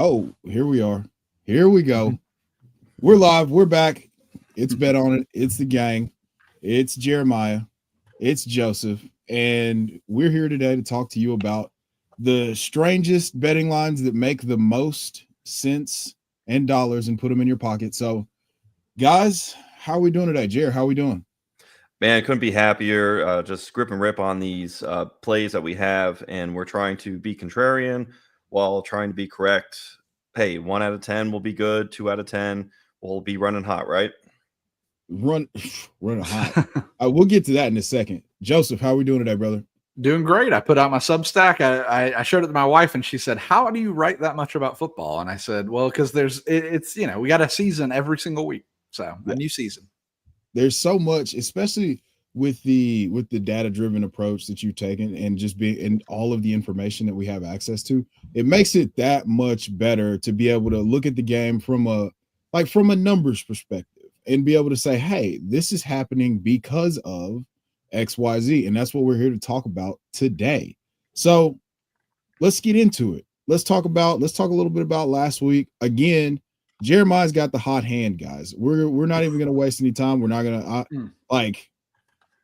Oh, here we are. Here we go. We're live. We're back. It's Bet On It. It's the gang. It's Jeremiah. It's Joseph. And we're here today to talk to you about the strangest betting lines that make the most sense and dollars and put them in your pocket. So, guys, how are we doing today? Jer, how are we doing? Man, I couldn't be happier. Just grip and rip on these plays that we have, and we're trying to be contrarian while trying to be correct. Hey, 1 out of 10 will be good. 2 out of 10 will be running hot, right? Running hot. We'll get to that in a second. Joseph, how are we doing today, brother? Doing great. I put out my Substack. I showed it to my wife, and she said, "How do you write that much about football?" And I said, "Well, because it's we got a season every single week, so a new season." There's so much, especially with the data driven approach that you've taken, and just being and all of the information that we have access to. It makes it that much better to be able to look at the game from a numbers perspective and be able to say, hey, this is happening because of XYZ. And that's what we're here to talk about today. So let's get into it. Let's talk a little bit about last week. Again, Jeremiah's got the hot hand, guys. We're not even going to waste any time. We're not going to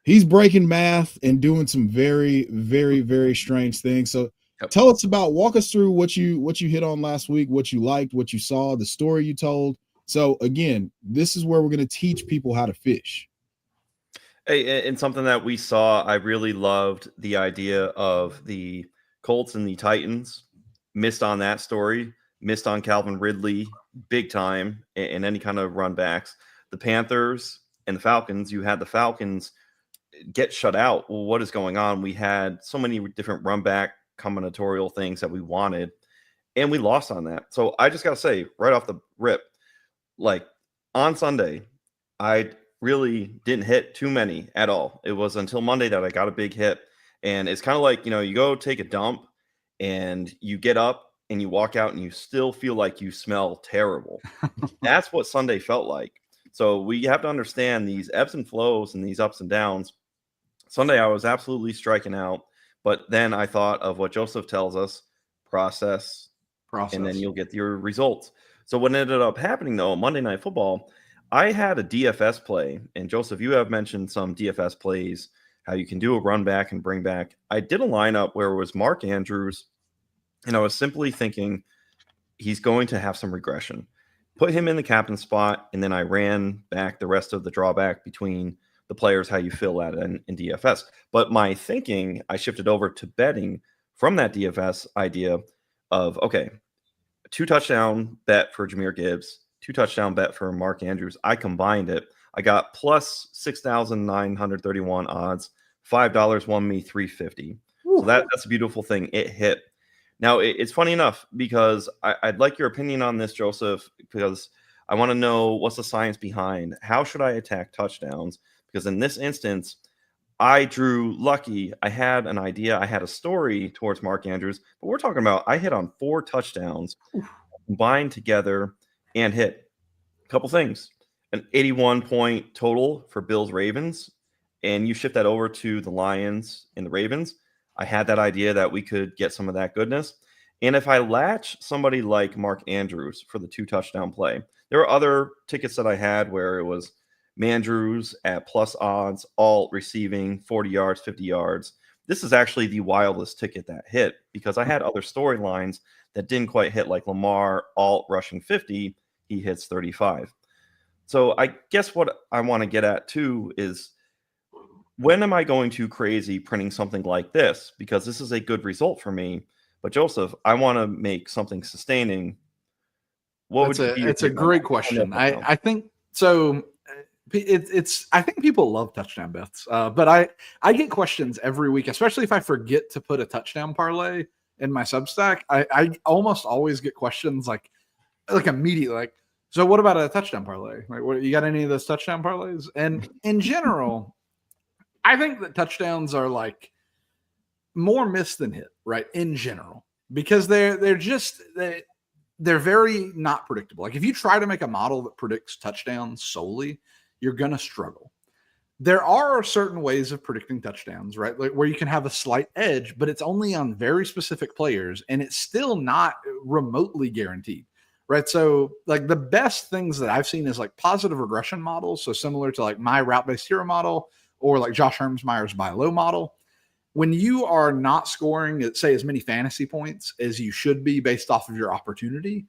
he's breaking math and doing some very, very, very strange things. So walk us through what you hit on last week, what you liked, what you saw, the story you told. So again, this is where we're going to teach people how to fish. Hey, and something that we saw, I really loved the idea of the Colts and the Titans. Missed on that story. Missed on Calvin Ridley big time in any kind of run backs. The Panthers and the Falcons, you had the Falcons get shut out. Well, what is going on? We had so many different run back combinatorial things that we wanted, and we lost on that. So I just got to say right off the rip, like on Sunday, I really didn't hit too many at all. It was until Monday that I got a big hit. And it's kind of like, you go take a dump and you get up and you walk out and you still feel like you smell terrible. That's what Sunday felt like. So we have to understand these ebbs and flows and these ups and downs. Sunday, I was absolutely striking out. But then I thought of what Joseph tells us, process. And then you'll get your results. So what ended up happening, though, Monday Night Football, I had a DFS play. And Joseph, you have mentioned some DFS plays, how you can do a run back and bring back. I did a lineup where it was Mark Andrews. And I was simply thinking he's going to have some regression. Put him in the captain spot, and then I ran back the rest of the drawback between the players, how you fill that in DFS. But my thinking, I shifted over to betting from that DFS idea of, okay, 2-touchdown bet for Jahmyr Gibbs, 2-touchdown bet for Mark Andrews. I combined it. I got plus 6,931 odds. $5 won me $350. So that's a beautiful thing. It hit. Now, it's funny enough because I'd like your opinion on this, Joseph, because I want to know what's the science behind how should I attack touchdowns? Because in this instance, I drew lucky. I had an idea. I had a story towards Mark Andrews, but we're talking about I hit on 4 touchdowns combined together and hit a couple things. An 81-point total for Bills Ravens, and you shift that over to the Lions and the Ravens. I had that idea that we could get some of that goodness. And if I latch somebody like Mark Andrews for the 2-touchdown play, there are other tickets that I had where it was Mandrews at plus odds, alt receiving 40 yards, 50 yards. This is actually the wildest ticket that hit because I had other storylines that didn't quite hit, like Lamar alt rushing 50, he hits 35. So I guess what I want to get at too is, when am I going too crazy printing something like this? Because this is a good result for me. But Joseph, I want to make something sustaining. It's a great question. I think so. I think people love touchdown bets, but I get questions every week, especially if I forget to put a touchdown parlay in my Substack. I almost always get questions like immediately, like, so what about a touchdown parlay? Like, what, you got any of those touchdown parlays? And in general, I think that touchdowns are like more miss than hit, right? In general, because they're very not predictable. Like if you try to make a model that predicts touchdowns solely, you're going to struggle. There are certain ways of predicting touchdowns, right? Like where you can have a slight edge, but it's only on very specific players. And it's still not remotely guaranteed, right? So like the best things that I've seen is like positive regression models. So similar to like my route-based hero model or like Josh Hermsmeyer's buy low model. When you are not scoring, say, as many fantasy points as you should be based off of your opportunity,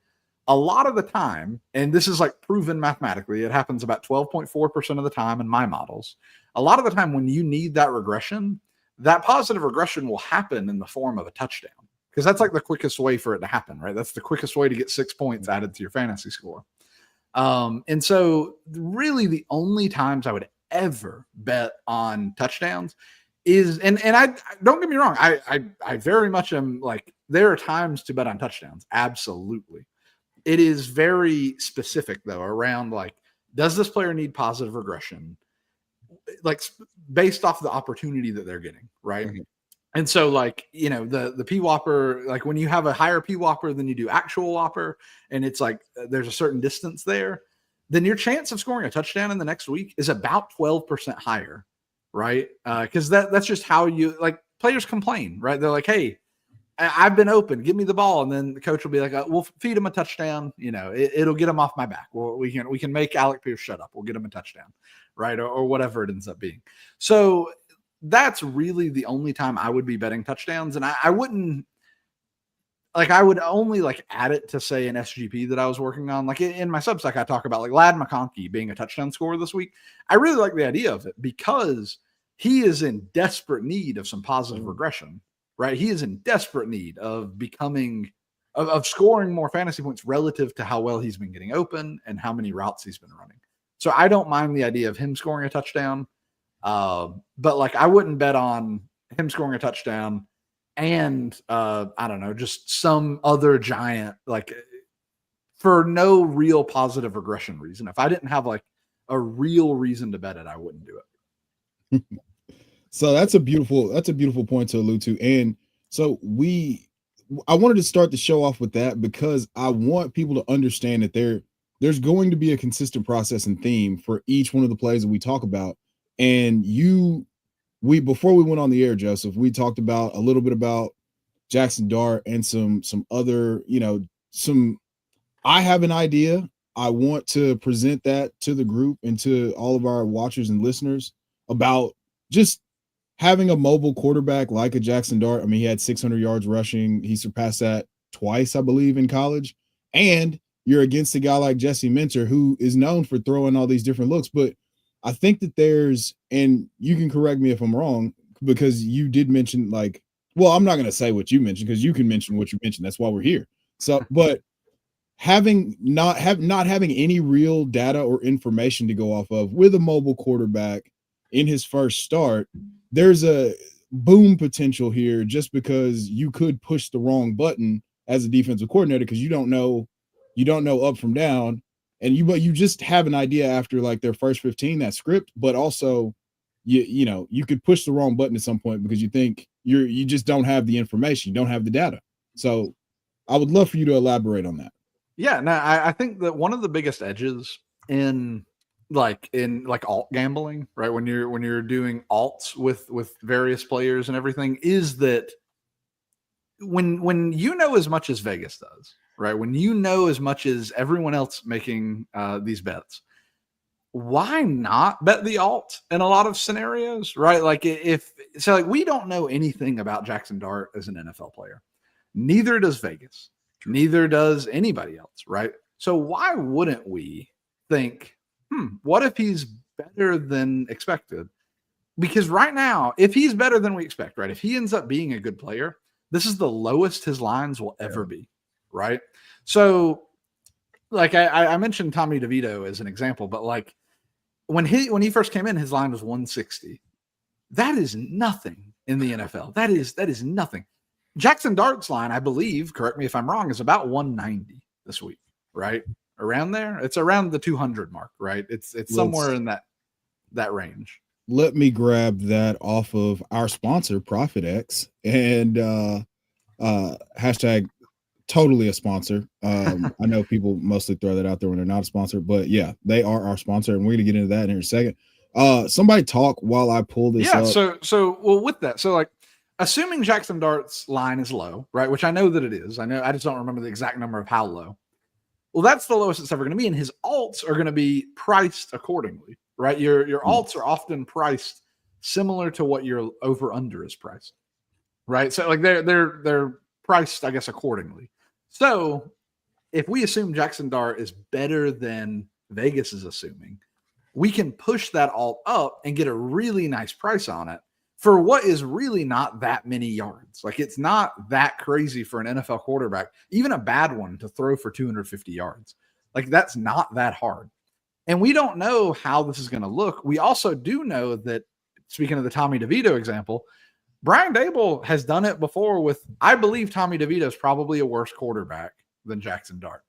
a lot of the time, and this is like proven mathematically, it happens about 12.4% of the time in my models. A lot of the time when you need that regression, that positive regression will happen in the form of a touchdown, because that's like the quickest way for it to happen, right? That's the quickest way to get 6 points added to your fantasy score. And so really the only times I would ever bet on touchdowns is, and I don't get me wrong, I very much am like, there are times to bet on touchdowns. Absolutely. It is very specific though, around like, does this player need positive regression? Like based off the opportunity that they're getting, right? Mm-hmm. And so like, you know, the P Whopper, like when you have a higher P Whopper than you do actual Whopper, and it's like there's a certain distance there, then your chance of scoring a touchdown in the next week is about 12% higher, right? Because that's just how you, like, players complain, right? They're like, hey, I've been open, give me the ball, and then the coach will be like, we'll feed him a touchdown, you know, it'll get him off my back. We can make Alec Pierce shut up, we'll get him a touchdown, right? Or whatever it ends up being. So that's really the only time I would be betting touchdowns. And I wouldn't, like, I would only like add it to say an SGP that I was working on. Like in my Substack, I talk about like Ladd McConkey being a touchdown scorer this week. I really like the idea of it because he is in desperate need of some positive regression, right? He is in desperate need of becoming, of scoring more fantasy points relative to how well he's been getting open and how many routes he's been running. So I don't mind the idea of him scoring a touchdown. But like, I wouldn't bet on him scoring a touchdown and I don't know, just some other giant, like, for no real positive regression reason. If I didn't have like a real reason to bet it, I wouldn't do it. So that's a beautiful point to allude to. And so I wanted to start the show off with that because I want people to understand that there's going to be a consistent process and theme for each one of the plays that we talk about. And before we went on the air, Joseph, we talked about a little bit about Jackson Dart and some other, you know, I have an idea. I want to present that to the group and to all of our watchers and listeners about just having a mobile quarterback like a Jackson Dart. I mean, he had 600 yards rushing. He surpassed that twice, I believe, in college. And you're against a guy like Jesse Minter, who is known for throwing all these different looks. But I think that there's, and you can correct me if I'm wrong, because you did mention, like, well, I'm not going to say what you mentioned because you can mention what you mentioned. That's why we're here. So, but not having any real data or information to go off of with a mobile quarterback in his first start, there's a boom potential here just because you could push the wrong button as a defensive coordinator because you don't know up from down. And you just have an idea after like their first 15, that script, but also you know, you could push the wrong button at some point because you think you just don't have the information, you don't have the data. So I would love for you to elaborate on that. Yeah, no, I think that one of the biggest edges in alt gambling, right? When you're doing alts with various players and everything, is that when you know as much as Vegas does, right? When you know as much as everyone else making these bets, why not bet the alt in a lot of scenarios, right? Like like we don't know anything about Jackson Dart as an NFL player. Neither does Vegas. Neither does anybody else, right? So why wouldn't we think, what if he's better than expected? Because right now, if he's better than we expect, right? If he ends up being a good player, this is the lowest his lines will ever be. Right. So like I mentioned Tommy DeVito as an example, but like when he first came in, his line was 160. That is nothing in the NFL. That is nothing. Jackson Dart's line, I believe, correct me if I'm wrong, is about 190 this week, right? Around there. It's around the 200 mark, right? It's somewhere in that range. Let me grab that off of our sponsor, ProfitX, and hashtag totally a sponsor. I know people mostly throw that out there when they're not a sponsor, but yeah, they are our sponsor, and we're going to get into that in a second. Somebody talk while I pull this up. So well, with that, so like assuming Jackson Dart's line is low, right? Which I know that it is. I just don't remember the exact number of how low. Well, that's the lowest it's ever going to be. And his alts are going to be priced accordingly, right? Your alts are often priced similar to what your over under is priced, right? So like they're priced, I guess, accordingly. So if we assume Jackson Dart is better than Vegas is assuming, we can push that alt up and get a really nice price on it for what is really not that many yards. Like it's not that crazy for an NFL quarterback, even a bad one, to throw for 250 yards. Like that's not that hard. And we don't know how this is going to look. We also do know that, speaking of the Tommy DeVito example, Brian Dable has done it before with, I believe Tommy DeVito is probably a worse quarterback than Jackson Dart.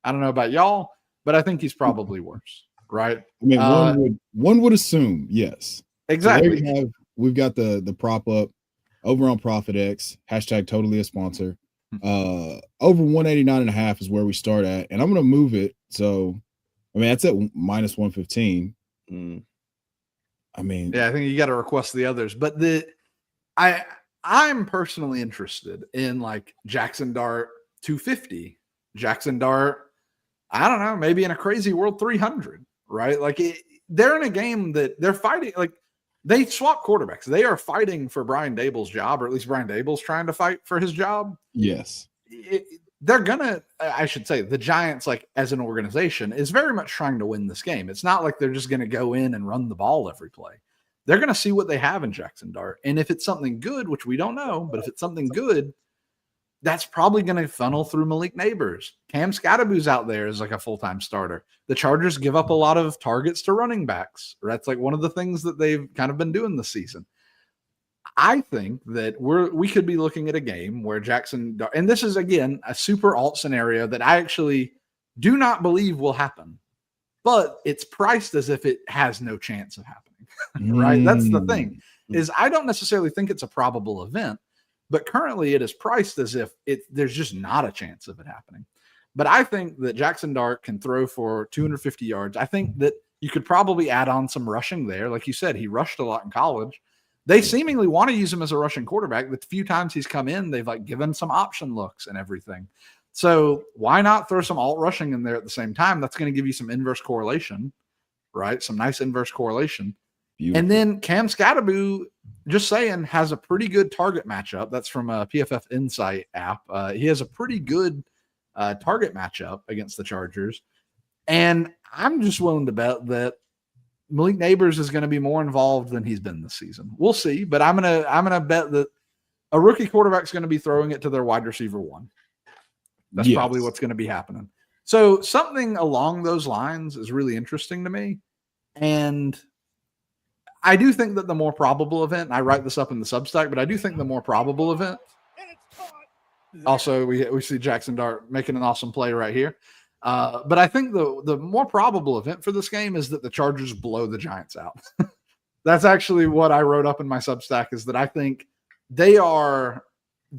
I don't know about y'all, but I think he's probably worse, right? I mean, one would assume, yes. Exactly. So we've got the prop up over on ProfitX, hashtag totally a sponsor. Over 189.5 is where we start at. And I'm going to move it. So, I mean, that's at minus 115. I mean, yeah, I think you got to request the others, but I'm personally interested in like Jackson Dart 250, Jackson Dart, I don't know, maybe in a crazy world 300, right? Like they're in a game that they're fighting, like they swap quarterbacks. They are fighting for Brian Dable's job, or at least Brian Dable's trying to fight for his job. Yes. They're gonna, I should say, the Giants, like as an organization, is very much trying to win this game. It's not like they're just going to go in and run the ball every play. They're going to see what they have in Jackson Dart. And if it's something good, which we don't know, but if it's something good, that's probably going to funnel through Malik Neighbors. Cam Scattaboo's out there as like a full-time starter. The Chargers give up a lot of targets to running backs. That's like one of the things that they've kind of been doing this season. I think that we could be looking at a game where Jackson Dart, and this is again a super alt scenario that I actually do not believe will happen, but it's priced as if it has no chance of happening. Right? That's the thing, is I don't necessarily think it's a probable event, but currently it is priced as if there's just not a chance of it happening. But I think that Jackson Dart can throw for 250 yards. I think that you could probably add on some rushing there. Like you said, he rushed a lot in college. They seemingly want to use him as a rushing quarterback. The few times he's come in, they've like given some option looks and everything. So why not throw some alt rushing in there at the same time? That's going to give you some inverse correlation, right? Some nice inverse correlation. Beautiful. And then Cam Scattaboo, just saying, has a pretty good target matchup. That's from a PFF Insight app. He has a pretty good target matchup against the Chargers. And I'm just willing to bet that Malik Neighbors is going to be more involved than he's been this season. We'll see, but I'm gonna bet that a rookie quarterback is going to be throwing it to their wide receiver one. That's probably what's going to be happening. So something along those lines is really interesting to me, and I do think that the more probable event, and I write this up in the Substack, but I do think the more probable event. Also, we see Jackson Dart making an awesome play right here. But I think the more probable event for this game is that the Chargers blow the Giants out. That's actually what I wrote up in my Substack, is that I think they are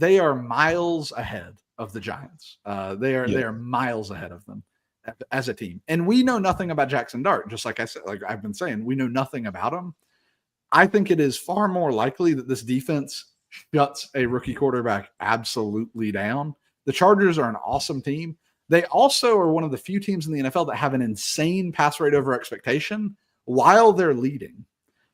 miles ahead of the Giants. They are miles ahead of them as a team. And we know nothing about Jackson Dart, just like I said, like I've been saying, we know nothing about him. I think it is far more likely that this defense shuts a rookie quarterback absolutely down. The Chargers are an awesome team. They also are one of the few teams in the NFL that have an insane pass rate over expectation while they're leading.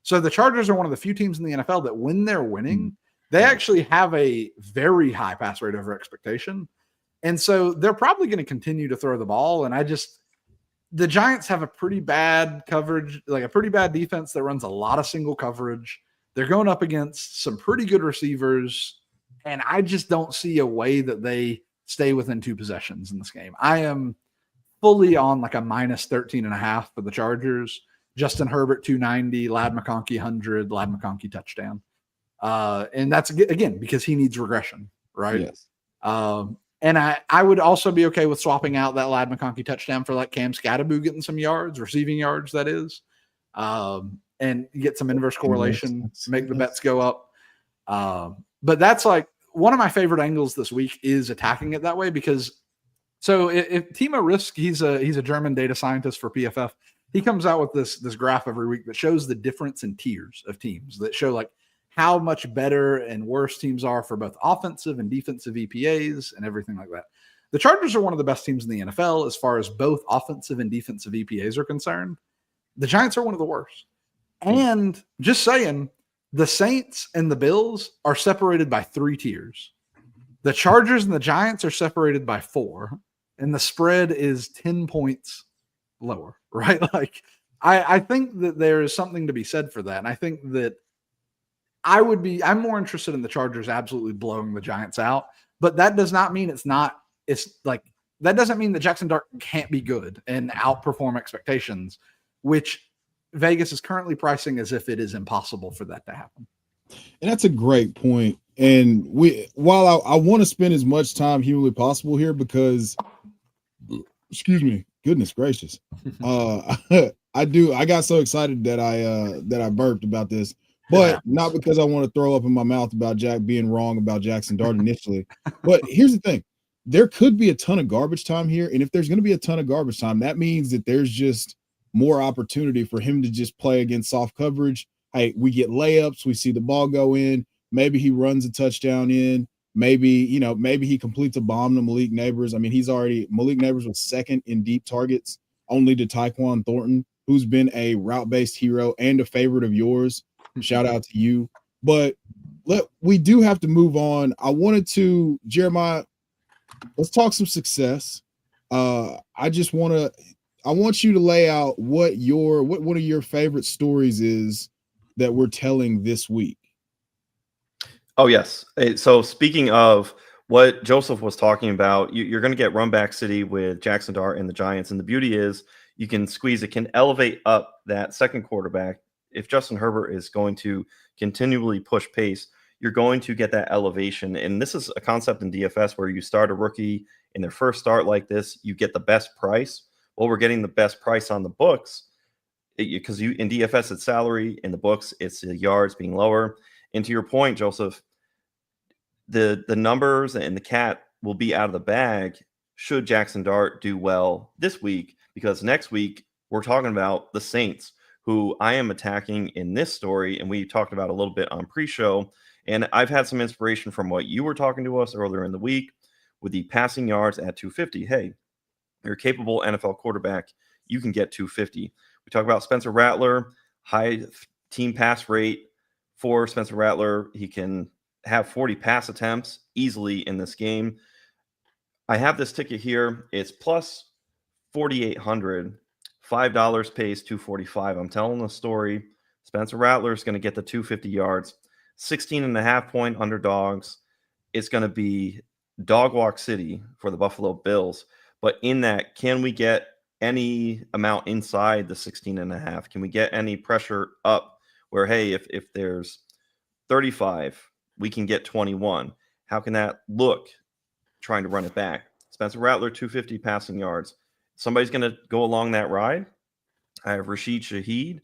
So the Chargers are one of the few teams in the NFL that when they're winning, they actually have a very high pass rate over expectation. And so they're probably going to continue to throw the ball. And the Giants have a pretty bad coverage, like a pretty bad defense that runs a lot of single coverage. They're going up against some pretty good receivers. And I just don't see a way that they stay within 2 possessions in this game. I am fully on like a minus 13.5 for the Chargers. Justin Herbert 290, Ladd McConkey 100, Ladd McConkey touchdown. And that's again because he needs regression, right? Yes. And I would also be okay with swapping out that Ladd McConkey touchdown for like Cam Scattaboo getting some yards, receiving yards, that is, and get some inverse correlation, make the bets go up. But that's like one of my favorite angles this week is attacking it that way, because so if Timo Risk, he's a German data scientist for PFF. He comes out with this graph every week that shows the difference in tiers of teams that show like how much better and worse teams are for both offensive and defensive EPAs and everything like that. The Chargers are one of the best teams in the NFL as far as both offensive and defensive EPAs are concerned. The Giants are one of the worst. And just saying, the Saints and the Bills are separated by 3 tiers. The Chargers and the Giants are separated by 4, and the spread is 10 points lower, right? Like, I think that there is something to be said for that. And I think that I'm more interested in the Chargers absolutely blowing the Giants out, but that does not mean that doesn't mean that Jackson Dart can't be good and outperform expectations, which Vegas is currently pricing as if it is impossible for that to happen. And that's a great point. And while I want to spend as much time humanly possible here, because excuse me, goodness gracious. I got so excited that I burped about this, but not because I want to throw up in my mouth about Jack being wrong about Jackson Dart initially. But here's the thing. There could be a ton of garbage time here. And if there's going to be a ton of garbage time, that means that there's just more opportunity for him to just play against soft coverage. Hey, we get layups. We see the ball go in. Maybe he runs a touchdown in. Maybe he completes a bomb to Malik Neighbors. I mean, Malik Neighbors was second in deep targets, only to Tyquan Thornton, who's been a route-based hero and a favorite of yours. Shout out to you. But we do have to move on. I wanted to, Jeremiah, let's talk some success. I want you to lay out what one of your favorite stories is that we're telling this week. Oh, yes. So speaking of what Joseph was talking about, you're going to get run back city with Jackson Dart and the Giants. And the beauty is you can can elevate up that second quarterback. If Justin Herbert is going to continually push pace, you're going to get that elevation. And this is a concept in DFS where you start a rookie in their first start like this, you get the best price. Well, we're getting the best price on the books because in DFS it's salary, in the books it's the yards being lower. And to your point, Joseph, the numbers and the cat will be out of the bag should Jackson Dart do well this week, because next week we're talking about the Saints, who I am attacking in this story, and we talked about a little bit on pre-show. And I've had some inspiration from what you were talking to us earlier in the week with the passing yards at 250. Hey, you're a capable NFL quarterback, you can get 250. We talk about Spencer Rattler, high team pass rate for Spencer Rattler. He can have 40 pass attempts easily in this game. I have this ticket here. It's plus 4,800. $5 pays 245. I'm telling the story. Spencer Rattler is going to get the 250 yards. 16.5 point underdogs. It's going to be dog walk city for the Buffalo Bills. But in that, can we get any amount inside the 16.5? Can we get any pressure up where, hey, if there's 35, we can get 21? How can that look trying to run it back? Spencer Rattler, 250 passing yards. Somebody's going to go along that ride. I have Rashid Shaheed,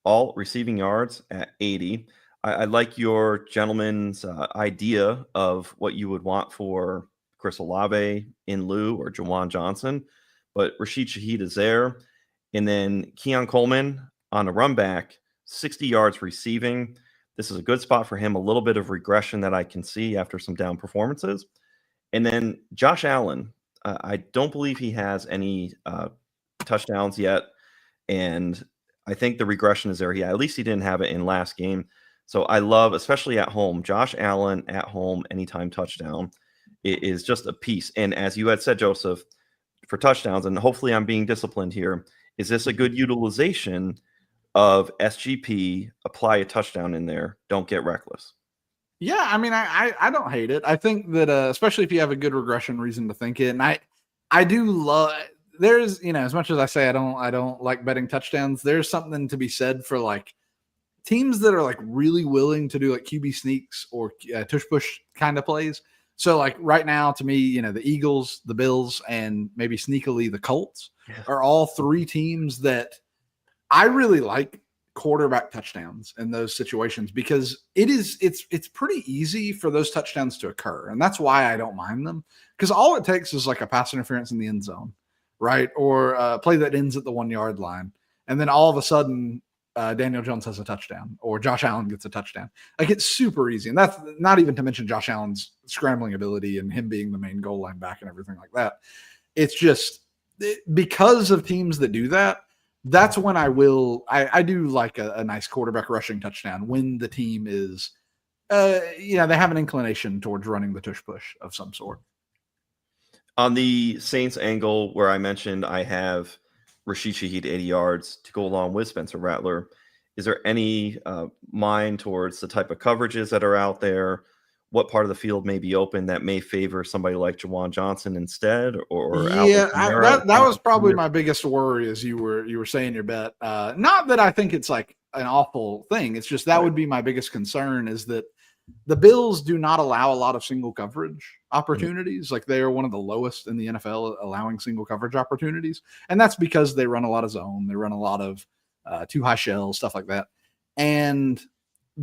all receiving yards at 80. I like your gentleman's idea of what you would want for Chris Olave in lieu or Jawan Johnson, but Rashid Shaheed is there. And then Keon Coleman on a run back, 60 yards receiving. This is a good spot for him, a little bit of regression that I can see after some down performances. And then Josh Allen, I don't believe he has any touchdowns yet. And I think the regression is there. At least he didn't have it in last game. So I love, especially at home, Josh Allen at home, anytime touchdown. It is just a piece. And as you had said, Joseph, for touchdowns, and hopefully I'm being disciplined here, is this a good utilization of SGP? Apply a touchdown in there. Don't get reckless. Yeah, I mean, I don't hate it. I think that especially if you have a good regression reason to think it, and I do love. There's, as much as I say I don't like betting touchdowns, there's something to be said for like teams that are like really willing to do like QB sneaks or tush push kind of plays. So like right now, to me, the Eagles, the Bills, and maybe sneakily the Colts are all three teams that I really like quarterback touchdowns in those situations, because it's pretty easy for those touchdowns to occur. And that's why I don't mind them, because all it takes is like a pass interference in the end zone, right? Or a play that ends at the 1 yard line. And then all of a sudden Daniel Jones has a touchdown or Josh Allen gets a touchdown. Like, it's super easy. And that's not even to mention Josh Allen's scrambling ability and him being the main goal line back and everything like that. It's just because of teams that do that, that's when I do like a nice quarterback rushing touchdown when the team is, they have an inclination towards running the tush push of some sort. On the Saints angle where I mentioned I have Rashid Shaheed 80 yards to go along with Spencer Rattler, is there any mind towards the type of coverages that are out there? What part of the field may be open that may favor somebody like Juwan Johnson instead? Or that was probably my biggest worry as you were saying your bet. Not that I think it's like an awful thing. It's just that would be my biggest concern, is that the Bills do not allow a lot of single coverage opportunities. Mm-hmm. Like, they are one of the lowest in the NFL allowing single coverage opportunities. And that's because they run a lot of zone. They run a lot of too high shell, stuff like that. And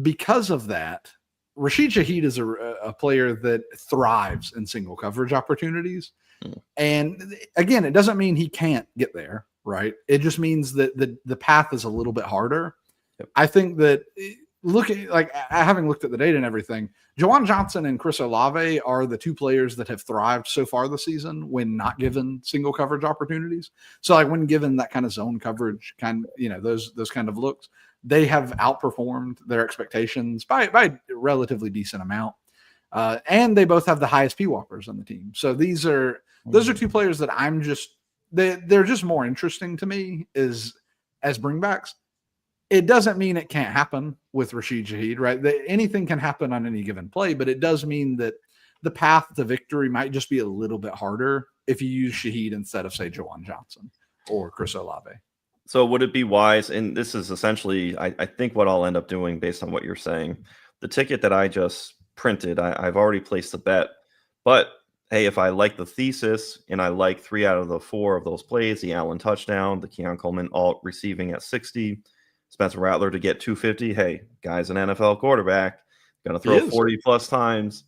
because of that, Rashid Shaheed is a player that thrives in single coverage opportunities. Mm-hmm. And again, it doesn't mean he can't get there, right? It just means that the path is a little bit harder. Yep. I think that having looked at the data and everything, Juwan Johnson and Chris Olave are the two players that have thrived so far this season when not given single coverage opportunities. So, like, when given that kind of zone coverage, those kind of looks, they have outperformed their expectations by a relatively decent amount. And they both have the highest PWOPers on the team. So those are two players that they're just more interesting to me as bringbacks. It doesn't mean it can't happen with Rashid Shaheed, right? Anything can happen on any given play, but it does mean that the path to victory might just be a little bit harder if you use Shaheed instead of, say, Juwan Johnson or Chris Olave. So would it be wise, and this is essentially, I think, what I'll end up doing based on what you're saying, the ticket that I just printed, I've already placed the bet, but hey, if I like the thesis and I like 3 out of the 4 of those plays, the Allen touchdown, the Keon Coleman alt receiving at 60, Spencer Rattler to get 250. Hey, guy's an NFL quarterback, going to throw 40 plus times.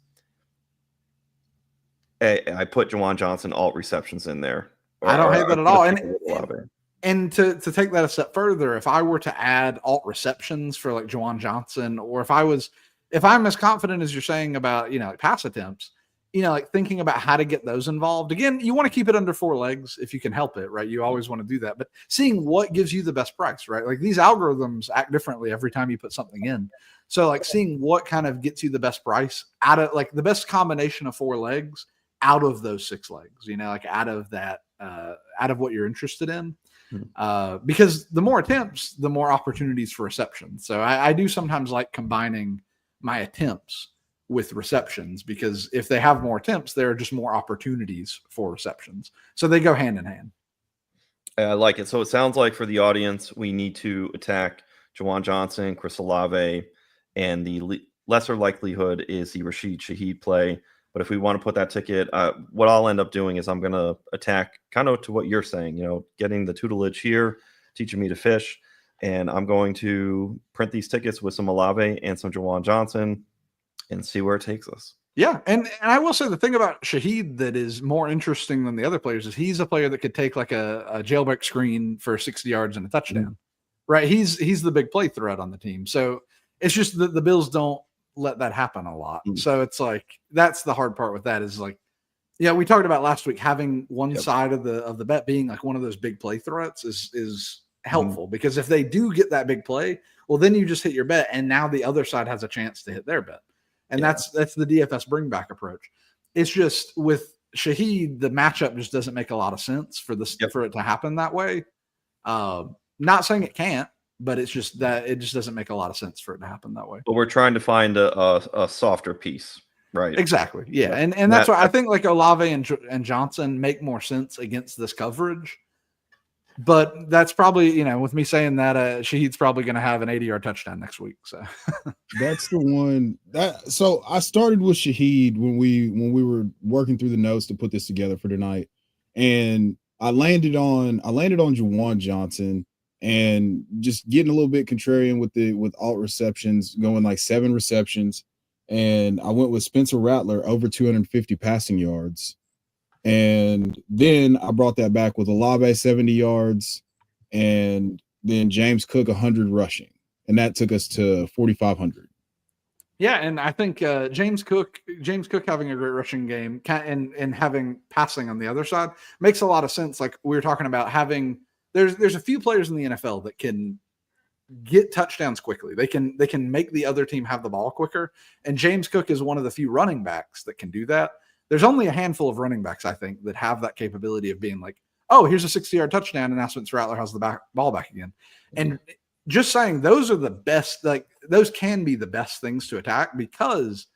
Hey, I put Juwan Johnson alt receptions in there. I don't hate that at all. And to take that a step further, if I were to add alt receptions for like Juwan Johnson, or if I'm as confident as you're saying about, like pass attempts, like thinking about how to get those involved. Again, you want to keep it under 4 legs if you can help it, right? You always want to do that, but seeing what gives you the best price, right? Like, these algorithms act differently every time you put something in. So, like, seeing what kind of gets you the best price out of, like, the best combination of 4 legs out of those 6 legs, like out of that, out of what you're interested in. Because the more attempts, the more opportunities for reception. So I do sometimes like combining my attempts with receptions, because if they have more attempts, there are just more opportunities for receptions. So they go hand in hand. I like it. So it sounds like for the audience, we need to attack Juwan Johnson, Chris Olave, and the lesser likelihood is the Rashid Shaheed play. But if we want to put that ticket, what I'll end up doing is I'm going to attack kind of to what you're saying, getting the tutelage here, teaching me to fish. And I'm going to print these tickets with some Olave and some Juwan Johnson and see where it takes us. Yeah, and I will say the thing about Shaheed that is more interesting than the other players is he's a player that could take like a jailbreak screen for 60 yards and a touchdown, right? He's the big play threat on the team. So it's just that the Bills don't let that happen a lot. So it's like, that's the hard part with that is like, we talked about last week, having one side of the bet being like one of those big play threats is helpful, because if they do get that big play, well, then you just hit your bet, and now the other side has a chance to hit their bet. And that's the DFS bring back approach. It's just with Shaheed, the matchup just doesn't make a lot of sense for for it to happen that way. Not saying it can't, but it's just that it just doesn't make a lot of sense for it to happen that way. But we're trying to find a softer piece, right? Exactly. Yeah. And that's why I think like Olave and Johnson make more sense against this coverage. But that's probably, with me saying that, Shaheed's probably going to have an 80-yard touchdown next week. So that's the one so I started with Shaheed when we were working through the notes to put this together for tonight. And I landed on Juwan Johnson, and just getting a little bit contrarian with alt receptions, going like 7 receptions. And I went with Spencer Rattler over 250 passing yards. And then I brought that back with Olave 70 yards and then James Cook 100 rushing, and that took us to 4,500. Yeah, and I think James Cook having a great rushing game and having passing on the other side makes a lot of sense. Like we were talking about having there's a few players in the NFL that can get touchdowns quickly. They can make the other team have the ball quicker. And James Cook is one of the few running backs that can do that. There's only a handful of running backs, I think, that have that capability of being like, oh, here's a 60-yard touchdown, and now Spencer Rattler has the ball back again. And just saying those are the best, like those can be the best things to attack because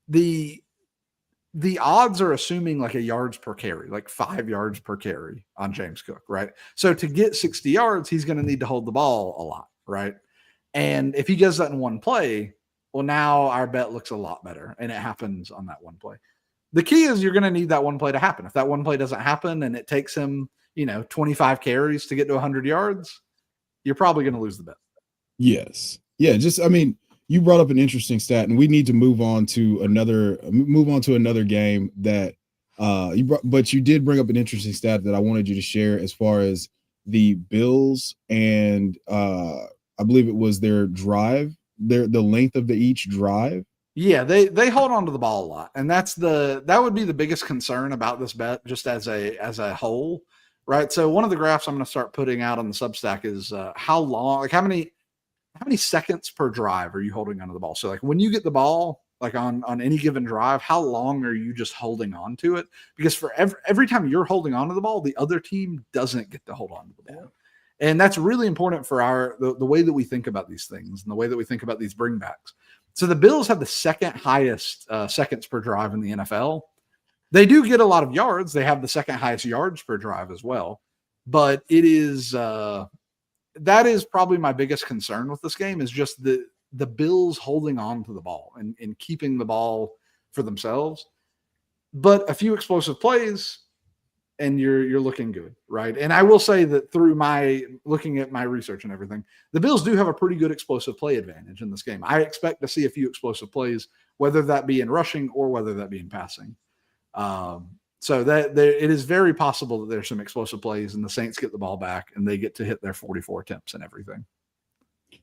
the odds are assuming like a yards per carry, like 5 yards per carry on James Cook, right? So to get 60 yards, he's going to need to hold the ball a lot, right? And if he does that in one play, well, now our bet looks a lot better, and it happens on that one play. The key is you're going to need that one play to happen. If that one play doesn't happen and it takes him, 25 carries to get to 100 yards, you're probably going to lose the bet. Yes. Yeah. You brought up an interesting stat, and we need to move on to another game that but you did bring up an interesting stat that I wanted you to share as far as the Bills and I believe it was their drive, the length of each drive. Yeah, they hold on to the ball a lot, and that would be the biggest concern about this bet, just as a whole, right? So one of the graphs I'm going to start putting out on the Substack is how long, like how many seconds per drive are you holding onto the ball? So like when you get the ball, like on any given drive, how long are you just holding on to it? Because for every time you're holding onto the ball, the other team doesn't get to hold on to the ball. And that's really important for the way that we think about these things and the way that we think about these bringbacks. So the Bills have the second highest seconds per drive in the NFL. They do get a lot of yards. They have the second highest yards per drive as well. But it is that is probably my biggest concern with this game is just the Bills holding on to the ball and keeping the ball for themselves. But a few explosive plays, and you're looking good, right? And I will say that through my looking at my research and everything, the Bills do have a pretty good explosive play advantage in this game. I expect to see a few explosive plays, whether that be in rushing or whether that be in passing. So that it is very possible that there's some explosive plays and the Saints get the ball back and they get to hit their 44 attempts and everything.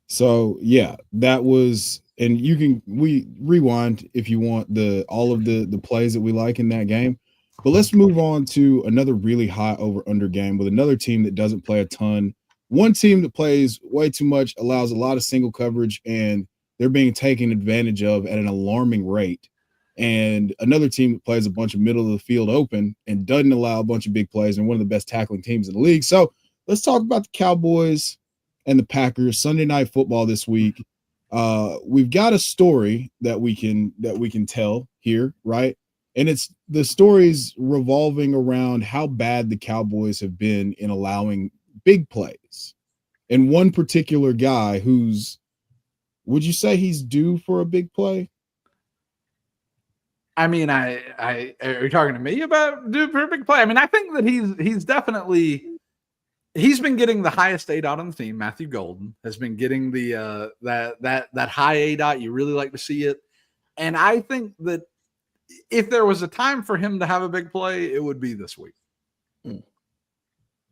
So yeah, that was, and we rewind if you want all of the plays that we like in that game. But let's move on to another really high over-under game with another team that doesn't play a ton. One team that plays way too much, allows a lot of single coverage, and they're being taken advantage of at an alarming rate. And another team that plays a bunch of middle of the field open and doesn't allow a bunch of big plays, and one of the best tackling teams in the league. So let's talk about the Cowboys and the Packers. Sunday Night Football this week. We've got a story that we can tell here, right? And it's the stories revolving around how bad the Cowboys have been in allowing big plays. And one particular guy would you say he's due for a big play? I mean, are you talking to me about due for a big play? I mean, I think that he's been getting the highest ADOT on the team. Matthew Golden has been getting the that high ADOT. You really like to see it. And I think that if there was a time for him to have a big play, it would be this week.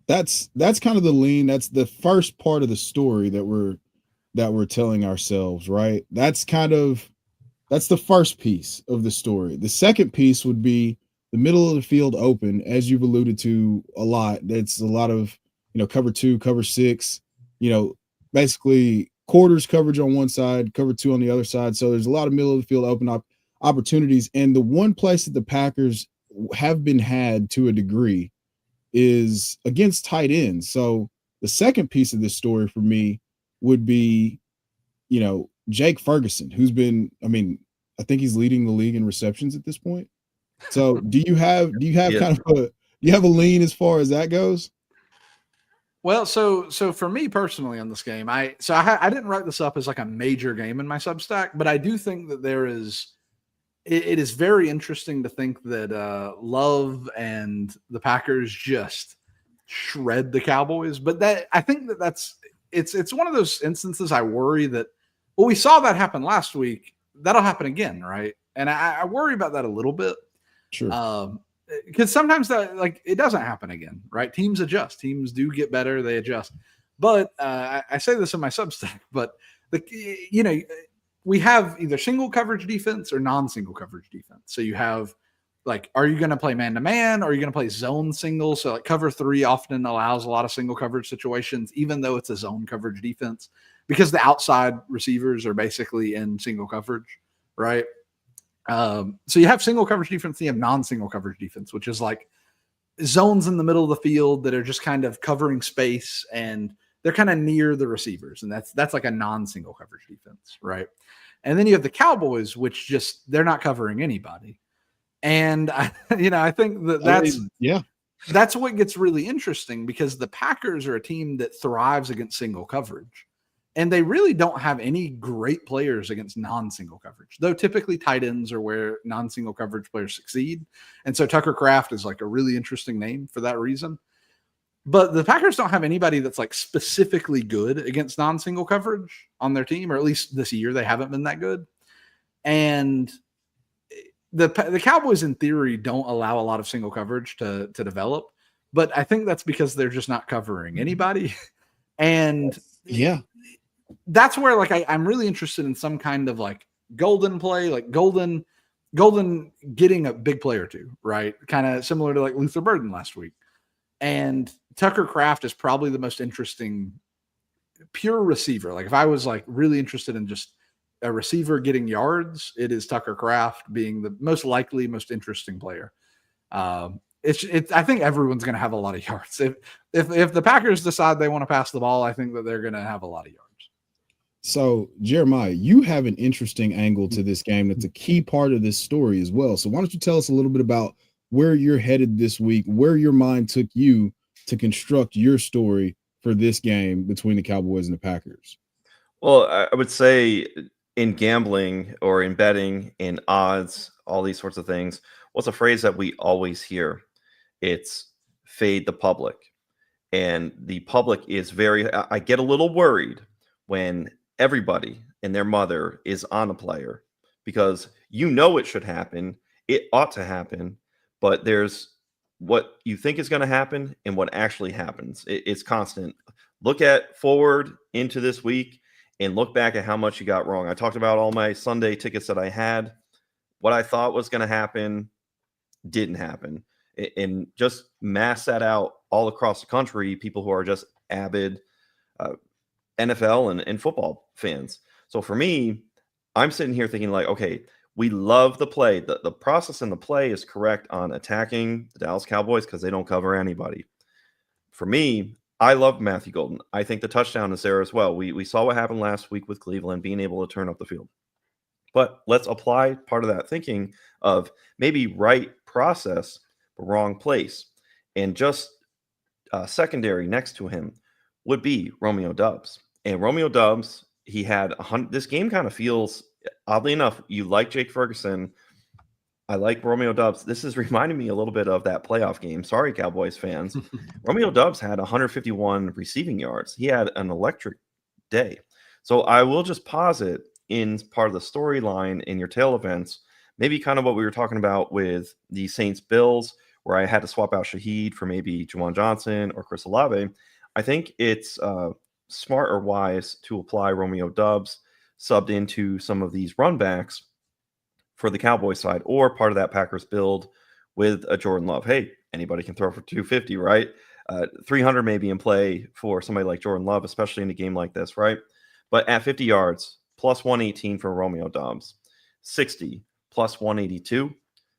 That's kind of the lean. That's the first part of the story that we're telling ourselves, right? That's the first piece of the story. The second piece would be the middle of the field open, as you've alluded to a lot. That's a lot of, cover 2, cover 6, basically quarters coverage on one side, cover 2 on the other side. So there's a lot of middle of the field open opportunities. And the one place that the Packers have been had to a degree is against tight ends. So the second piece of this story for me would be, Jake Ferguson, who's been, I think he's leading the league in receptions at this point. So do you have kind of a lean as far as that goes? Well, so for me personally on this game, I didn't write this up as like a major game in my Substack, but I do think that it is very interesting to think that Love and the Packers just shred the Cowboys. But that I think it's one of those instances I worry that, well, we saw that happen last week. That'll happen again, right? And I worry about that a little bit. Sure. Because sometimes it doesn't happen again, right? Teams adjust. Teams do get better. They adjust. But I say this in my Substack, but we have either single coverage defense or non-single coverage defense. So you have are you going to play man-to-man, or are you going to play zone single? So cover 3 often allows a lot of single coverage situations, even though it's a zone coverage defense, because the outside receivers are basically in single coverage, right? So you have single coverage defense, and you have non-single coverage defense, which is zones in the middle of the field that are just kind of covering space, and they're kind of near the receivers. And that's like a non-single coverage defense, right? And then you have the Cowboys, which they're not covering anybody. And I think that's what gets really interesting, because the Packers are a team that thrives against single coverage, and they really don't have any great players against non-single coverage, though typically tight ends are where non-single coverage players succeed. And so Tucker Kraft is a really interesting name for that reason. But the Packers don't have anybody that's specifically good against non-single coverage on their team, or at least this year they haven't been that good. And the Cowboys, in theory, don't allow a lot of single coverage to develop, but I think that's because they're just not covering anybody. And that's where I'm really interested in some kind of golden play, golden getting a big play or two, right? Kind of similar to Luther Burden last week. And Tucker Kraft is probably the most interesting pure receiver. If I was really interested in just a receiver getting yards, it is Tucker Kraft being the most likely, most interesting player. I think everyone's going to have a lot of yards. If the Packers decide they want to pass the ball, I think that they're going to have a lot of yards. So, Jeremiah, you have an interesting angle to this game that's a key part of this story as well. So why don't you tell us a little bit about where you're headed this week, where your mind took you to construct your story for this game between the Cowboys and the Packers? Well, I would say in gambling or in betting, in odds, all these sorts of things, what's a phrase that we always hear? It's fade the public. And the public is I get a little worried when everybody and their mother is on a player, because it should happen. It ought to happen. But there's what you think is going to happen and what actually happens. It's constant. Look at forward into this week and look back at how much you got wrong. I talked about all my Sunday tickets that I had. What I thought was going to happen didn't happen. And just mass that out all across the country, people who are just avid NFL and football fans. So for me, I'm sitting here thinking okay, we love the play. The process and the play is correct on attacking the Dallas Cowboys because they don't cover anybody. For me, I love Matthew Golden. I think the touchdown is there as well. We saw what happened last week with Cleveland being able to turn up the field. But let's apply part of that thinking of maybe right process, but wrong place. And just secondary next to him would be Romeo Doubs. And Romeo Doubs, he had 100. This game kind of feels, oddly enough, you like Jake Ferguson. I like Romeo Doubs. This is reminding me a little bit of that playoff game. Sorry, Cowboys fans. Romeo Doubs had 151 receiving yards. He had an electric day. So I will just posit in part of the storyline in your tail events, maybe kind of what we were talking about with the Saints-Bills, where I had to swap out Shaheed for maybe Juwan Johnson or Chris Olave. I think it's smart or wise to apply Romeo Doubs subbed into some of these run backs for the Cowboys side, or part of that Packers build with a Jordan Love. Hey, anybody can throw for 250, right? 300 may be in play for somebody like Jordan Love, especially in a game like this, right? But at 50 yards, plus 118 for Romeo Doubs, 60 plus 182,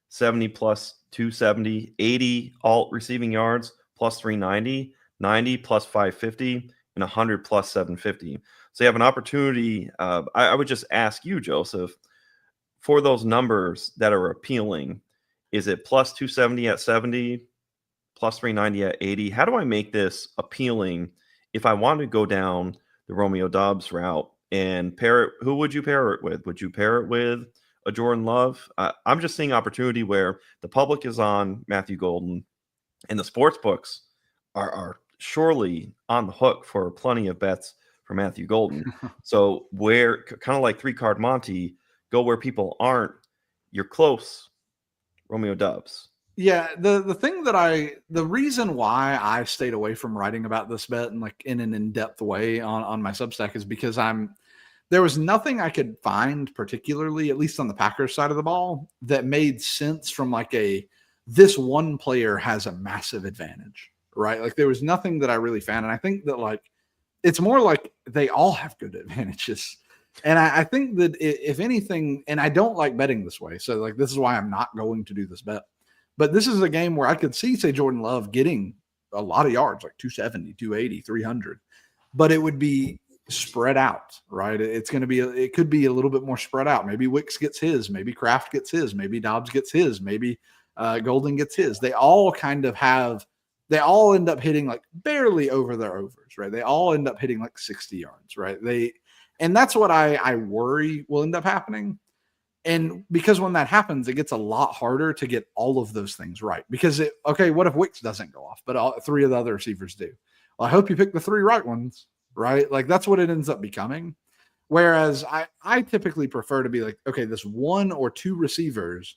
70 plus 270, 80 alt receiving yards plus 390, 90 plus 550, and 100 plus 750. So you have an opportunity. I would just ask you, Joseph, for those numbers that are appealing, is it plus 270 at 70, plus 390 at 80? How do I make this appealing if I want to go down the Romeo Doubs route and pair it? Who would you pair it with? Would you pair it with a Jordan Love? I'm just seeing opportunity where the public is on Matthew Golden and the sports books are surely on the hook for plenty of bets for Matthew Golden. So where, kind of like 3-card Monty, go where people aren't. You're close, Romeo Doubs. Yeah, the reason why I stayed away from writing about this bet and like in an in-depth way on my Substack is because there was nothing I could find particularly, at least on the Packers side of the ball, that made sense from like this one player has a massive advantage, right? Like there was nothing that I really found. And I think that like, it's more like they all have good advantages. And I think that if anything, and I don't like betting this way. So like, this is why I'm not going to do this bet. But this is a game where I could see, say, Jordan Love getting a lot of yards, like 270, 280, 300, but it would be spread out, right? It could be a little bit more spread out. Maybe Wicks gets his, maybe Kraft gets his, maybe Dobbs gets his, maybe Golden gets his. They all end up hitting like barely over their overs, right? They all end up hitting like 60 yards, right? And that's what I worry will end up happening. And because when that happens, it gets a lot harder to get all of those things right. Because what if Wicks doesn't go off, but three of the other receivers do? Well, I hope you pick the three right ones, right? Like that's what it ends up becoming. Whereas I typically prefer to be like, okay, this one or two receivers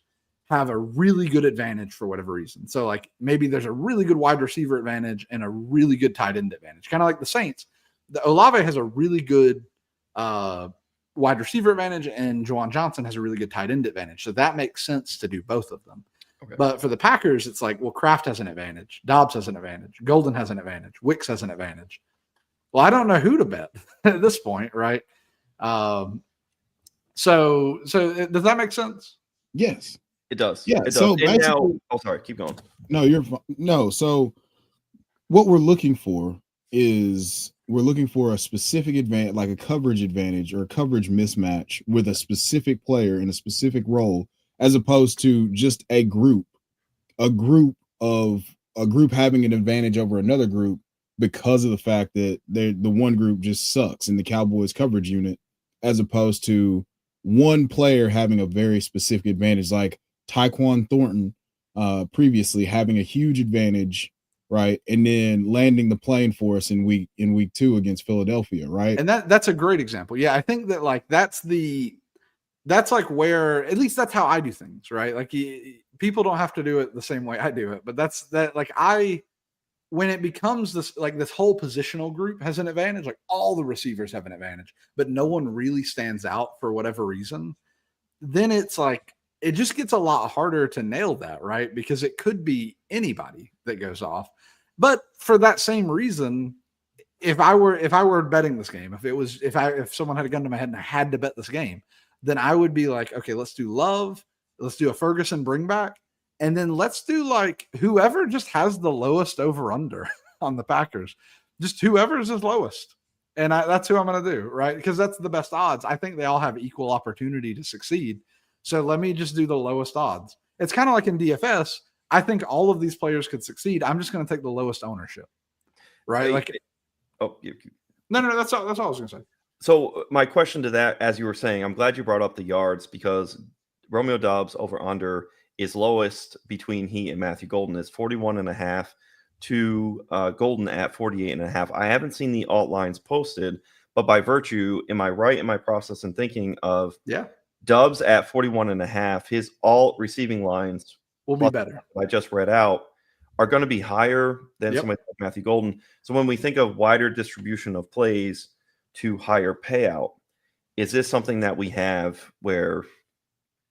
have a really good advantage for whatever reason. So like maybe there's a really good wide receiver advantage and a really good tight end advantage, kind of like the Saints. The Olave has a really good wide receiver advantage, and Juwan Johnson has a really good tight end advantage. So that makes sense to do both of them. Okay. But for the Packers, it's like, well, Kraft has an advantage. Dobbs has an advantage. Golden has an advantage. Wicks has an advantage. Well, I don't know who to bet at this point, right? So does that make sense? Yes. It does. Yeah. It does. So sorry, keep going. No, you're fine. No. So what we're looking for is a specific advantage, like a coverage advantage or a coverage mismatch with a specific player in a specific role, as opposed to just a group having an advantage over another group because of the fact that the one group just sucks in the Cowboys coverage unit, as opposed to one player having a very specific advantage, like Tyquan Thornton previously having a huge advantage, right, and then landing the plane for us in week 2 against Philadelphia, right? And that's a great example. Yeah, I think that like that's like where, at least that's how I do things, right? Like people don't have to do it the same way I do it, but when it becomes this, like this whole positional group has an advantage, like all the receivers have an advantage, but no one really stands out for whatever reason, then it's like, it just gets a lot harder to nail that, right? Because it could be anybody that goes off. But for that same reason, if I were betting this game, if someone had a gun to my head and I had to bet this game, then I would be like, okay, let's do Love, let's do a Ferguson bring back, and then let's do like whoever just has the lowest over under on the Packers, just whoever's the lowest. And that's who I'm going to do, right? Because that's the best odds. I think they all have equal opportunity to succeed. So let me just do the lowest odds. It's kind of like in DFS. I think all of these players could succeed. I'm just going to take the lowest ownership, right? No, that's all I was going to say. So my question to that, as you were saying, I'm glad you brought up the yards, because Romeo Dobbs over under is lowest between he and Matthew Golden is 41.5 to Golden at 48.5. I haven't seen the alt lines posted, but by virtue, am I right in my process and thinking of Dobbs at 41.5, his alt receiving lines will be better. I just read out are going to be higher than somebody like Matthew Golden. So when we think of wider distribution of plays to higher payout, is this something that we have where,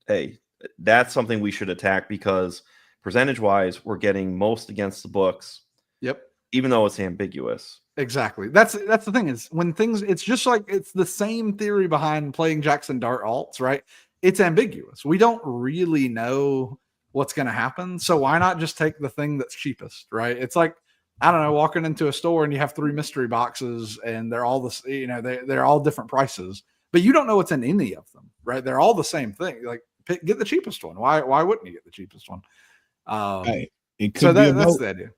hey, that's something we should attack, because percentage wise, we're getting most against the books. Yep. Even though it's ambiguous. Exactly. That's the thing, is when things, it's just like, it's the same theory behind playing Jackson Dart alts, right? It's ambiguous. We don't really know what's going to happen. So why not just take the thing that's cheapest, right? It's like, I don't know, walking into a store and you have 3 mystery boxes and they're all they're all different prices, but you don't know what's in any of them, right? They're all the same thing. Like, get the cheapest one. Why wouldn't you get the cheapest one? Hey, it could be that's the idea.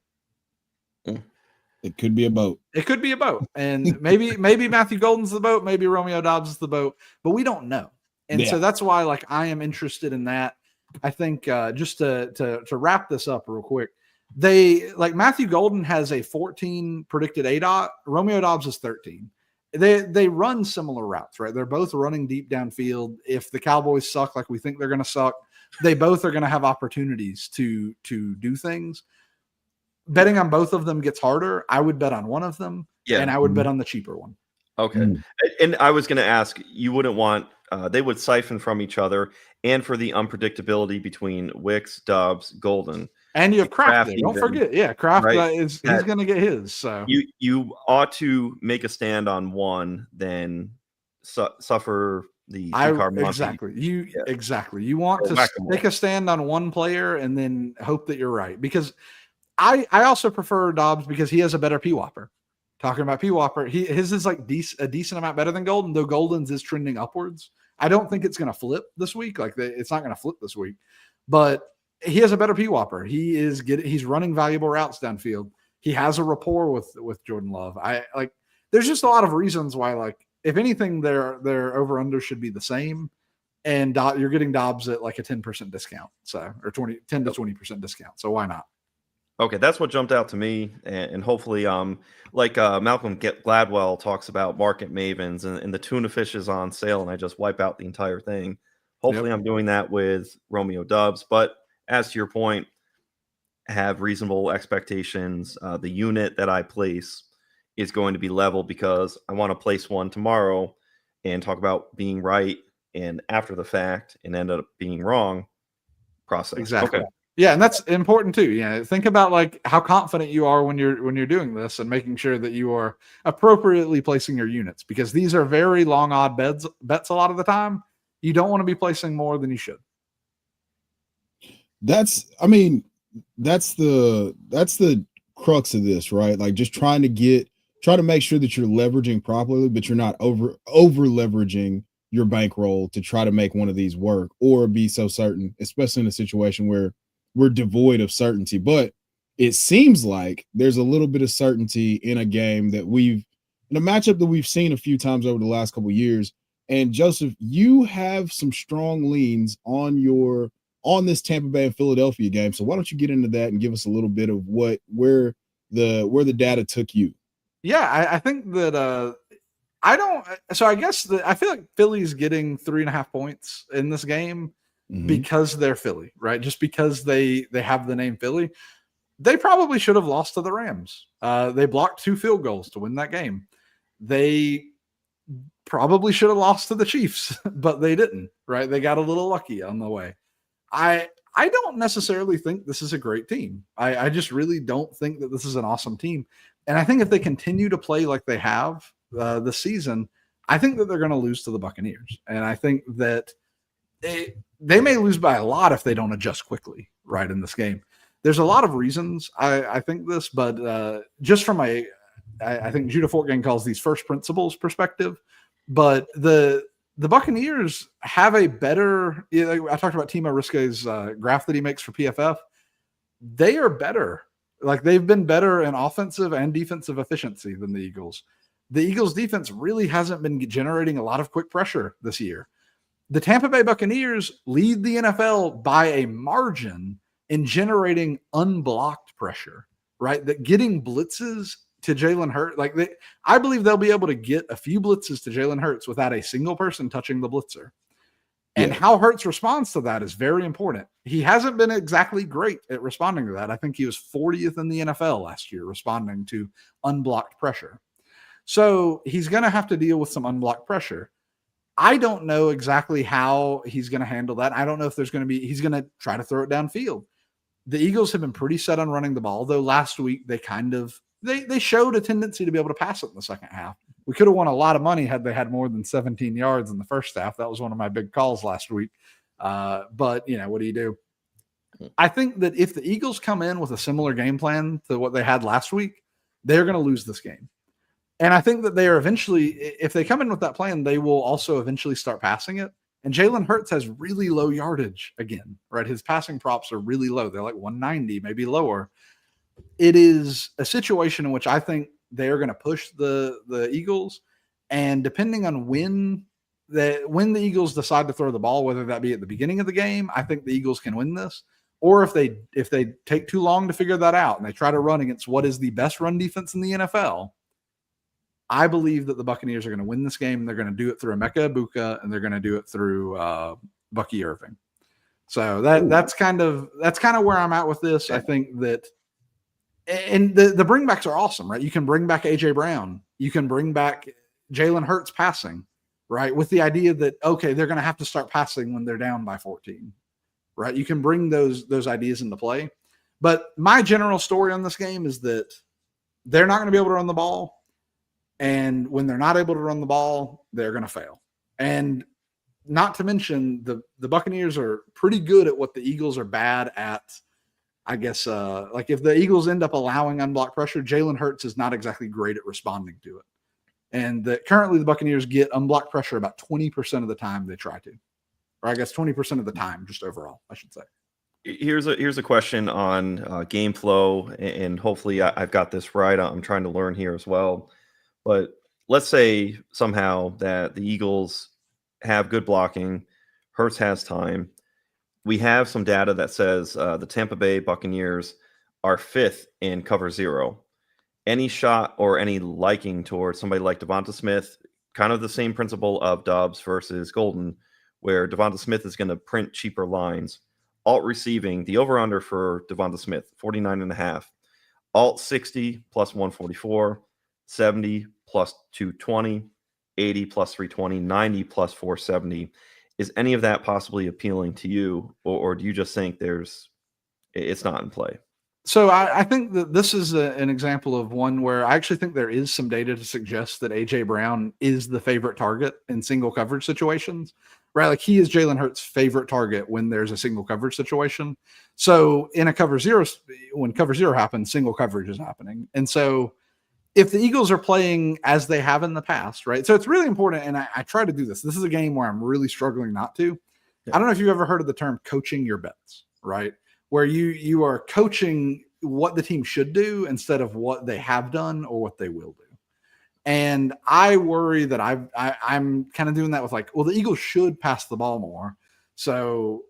It could be a boat. It could be a boat. And maybe Matthew Golden's the boat, maybe Romeo Dobbs is the boat, but we don't know. And so that's why, like, I am interested in that. I think just to wrap this up real quick, Matthew Golden has a 14 predicted ADOT. Romeo Dobbs is 13. They run similar routes, right? They're both running deep downfield. If the Cowboys suck like we think they're going to suck, they both are going to have opportunities to do things. Betting on both of them gets harder. I would bet on one of them, and I would bet on the cheaper one. Okay. And I was going to ask, you wouldn't want, they would siphon from each other, and for the unpredictability between Wicks, Dobbs, Golden. And you have Kraft there. Don't forget. Yeah, Kraft he's going to get his. So you ought to make a stand on one, then suffer the exactly. You want to take a stand on one player and then hope that you're right. Because I also prefer Dobbs because he has a better P-Whopper. Talking about P-Whopper, his is like a decent amount better than Golden, though Golden's is trending upwards. I don't think it's going to flip this week. It's not going to flip this week, but he has a better P-Whopper. He's running valuable routes downfield. He has a rapport with Jordan Love. There's just a lot of reasons why, if anything, their over under should be the same, and you're getting Dobbs at like a 10% discount, or 10 to 20% discount. So why not? Okay, that's what jumped out to me, and hopefully, Malcolm Gladwell talks about market mavens, and the tuna fish is on sale, and I just wipe out the entire thing. Hopefully, I'm doing that with Romeo Doubs, but as to your point, have reasonable expectations. The unit that I place is going to be level because I want to place one tomorrow and talk about being right and after the fact and end up being wrong process. Exactly. Okay. Yeah, and that's important too. Yeah, think about how confident you are when you're doing this and making sure that you are appropriately placing your units, because these are very long odd bets a lot of the time. You don't want to be placing more than you should. That's the crux of this, right? Like just try to make sure that you're leveraging properly, but you're not over leveraging your bankroll to try to make one of these work or be so certain, especially in a situation where we're devoid of certainty. But it seems like there's a little bit of certainty in a game in a matchup that we've seen a few times over the last couple of years. And Joseph, you have some strong leans on this Tampa Bay and Philadelphia game. So why don't you get into that and give us a little bit of where the data took you? Yeah, I think that I feel like Philly's getting 3.5 points in this game because they're Philly, right? Just because they have the name Philly. They probably should have lost to the Rams. They blocked 2 field goals to win that game. They probably should have lost to the Chiefs, but they didn't, right? They got a little lucky on the way. I don't necessarily think this is a great team. I just really don't think that this is an awesome team. And I think if they continue to play like they have this season, I think that they're going to lose to the Buccaneers. And I think that they may lose by a lot if they don't adjust quickly, right, in this game. There's a lot of reasons I think this, but just from I think Judah Fortgang calls these first principles perspective, but the Buccaneers have a better, I talked about Timo Riske's graph that he makes for PFF. They are better. They've been better in offensive and defensive efficiency than the Eagles. The Eagles defense really hasn't been generating a lot of quick pressure this year. The Tampa Bay Buccaneers lead the NFL by a margin in generating unblocked pressure, right? That getting blitzes to Jalen Hurts, I believe they'll be able to get a few blitzes to Jalen Hurts without a single person touching the blitzer. And how Hurts responds to that is very important. He hasn't been exactly great at responding to that. I think he was 40th in the NFL last year responding to unblocked pressure. So he's going to have to deal with some unblocked pressure. I don't know exactly how he's going to handle that. I don't know if he's going to try to throw it downfield. The Eagles have been pretty set on running the ball, though last week they showed a tendency to be able to pass it in the second half. We could have won a lot of money had they had more than 17 yards in the first half. That was one of my big calls last week. But, what do you do? I think that if the Eagles come in with a similar game plan to what they had last week, they're going to lose this game. And I think that they are eventually, if they come in with that plan, they will also eventually start passing it. And Jalen Hurts has really low yardage again, right? His passing props are really low. They're like 190, maybe lower. It is a situation in which I think they're going to push the Eagles. And depending on when the Eagles decide to throw the ball, whether that be at the beginning of the game, I think the Eagles can win this. Or if they take too long to figure that out and they try to run against what is the best run defense in the NFL, I believe that the Buccaneers are going to win this game. They're going to do it through Emeka Egbuka, and they're going to do it through Bucky Irving. So that's kind of where I'm at with this. I think that, and the bringbacks are awesome, right? You can bring back AJ Brown, you can bring back Jalen Hurts passing, right? With the idea that, okay, they're going to have to start passing when they're down by 14, right? You can bring those ideas into play. But my general story on this game is that they're not going to be able to run the ball. And when they're not able to run the ball, they're going to fail. And not to mention the Buccaneers are pretty good at what the Eagles are bad at. I guess, like if the Eagles end up allowing unblocked pressure, Jalen Hurts is not exactly great at responding to it. And currently the Buccaneers get unblocked pressure about 20% of the time they try to. Or I guess 20% of the time, just overall, I should say. Here's a question on game flow, and hopefully I've got this right. I'm trying to learn here as well. But let's say somehow that the Eagles have good blocking, Hurts has time. We have some data that says the Tampa Bay Buccaneers are 5th in cover 0. Any shot or any liking towards somebody like Devonta Smith, kind of the same principle of Dobbs versus Golden, where Devonta Smith is going to print cheaper lines. Alt receiving, the over-under for Devonta Smith, 49.5. Alt 60 plus 144, 70 plus 220, 80 plus 320, 90 plus 470. Is any of that possibly appealing to you, or do you just think it's not in play? So I think that this is an example of one where I actually think there is some data to suggest that AJ Brown is the favorite target in single coverage situations, right? Like he is Jalen Hurts' favorite target when there's a single coverage situation. So in a cover 0, when cover 0 happens, single coverage is happening. And so if the Eagles are playing as they have in the past, right? So it's really important. And I try to do this. This is a game where I'm really struggling not to. Yeah. I don't know if you've ever heard of the term coaching your bets, right? Where you are coaching what the team should do instead of what they have done or what they will do. And I worry that I'm kind of doing that with like, well, the Eagles should pass the ball more. So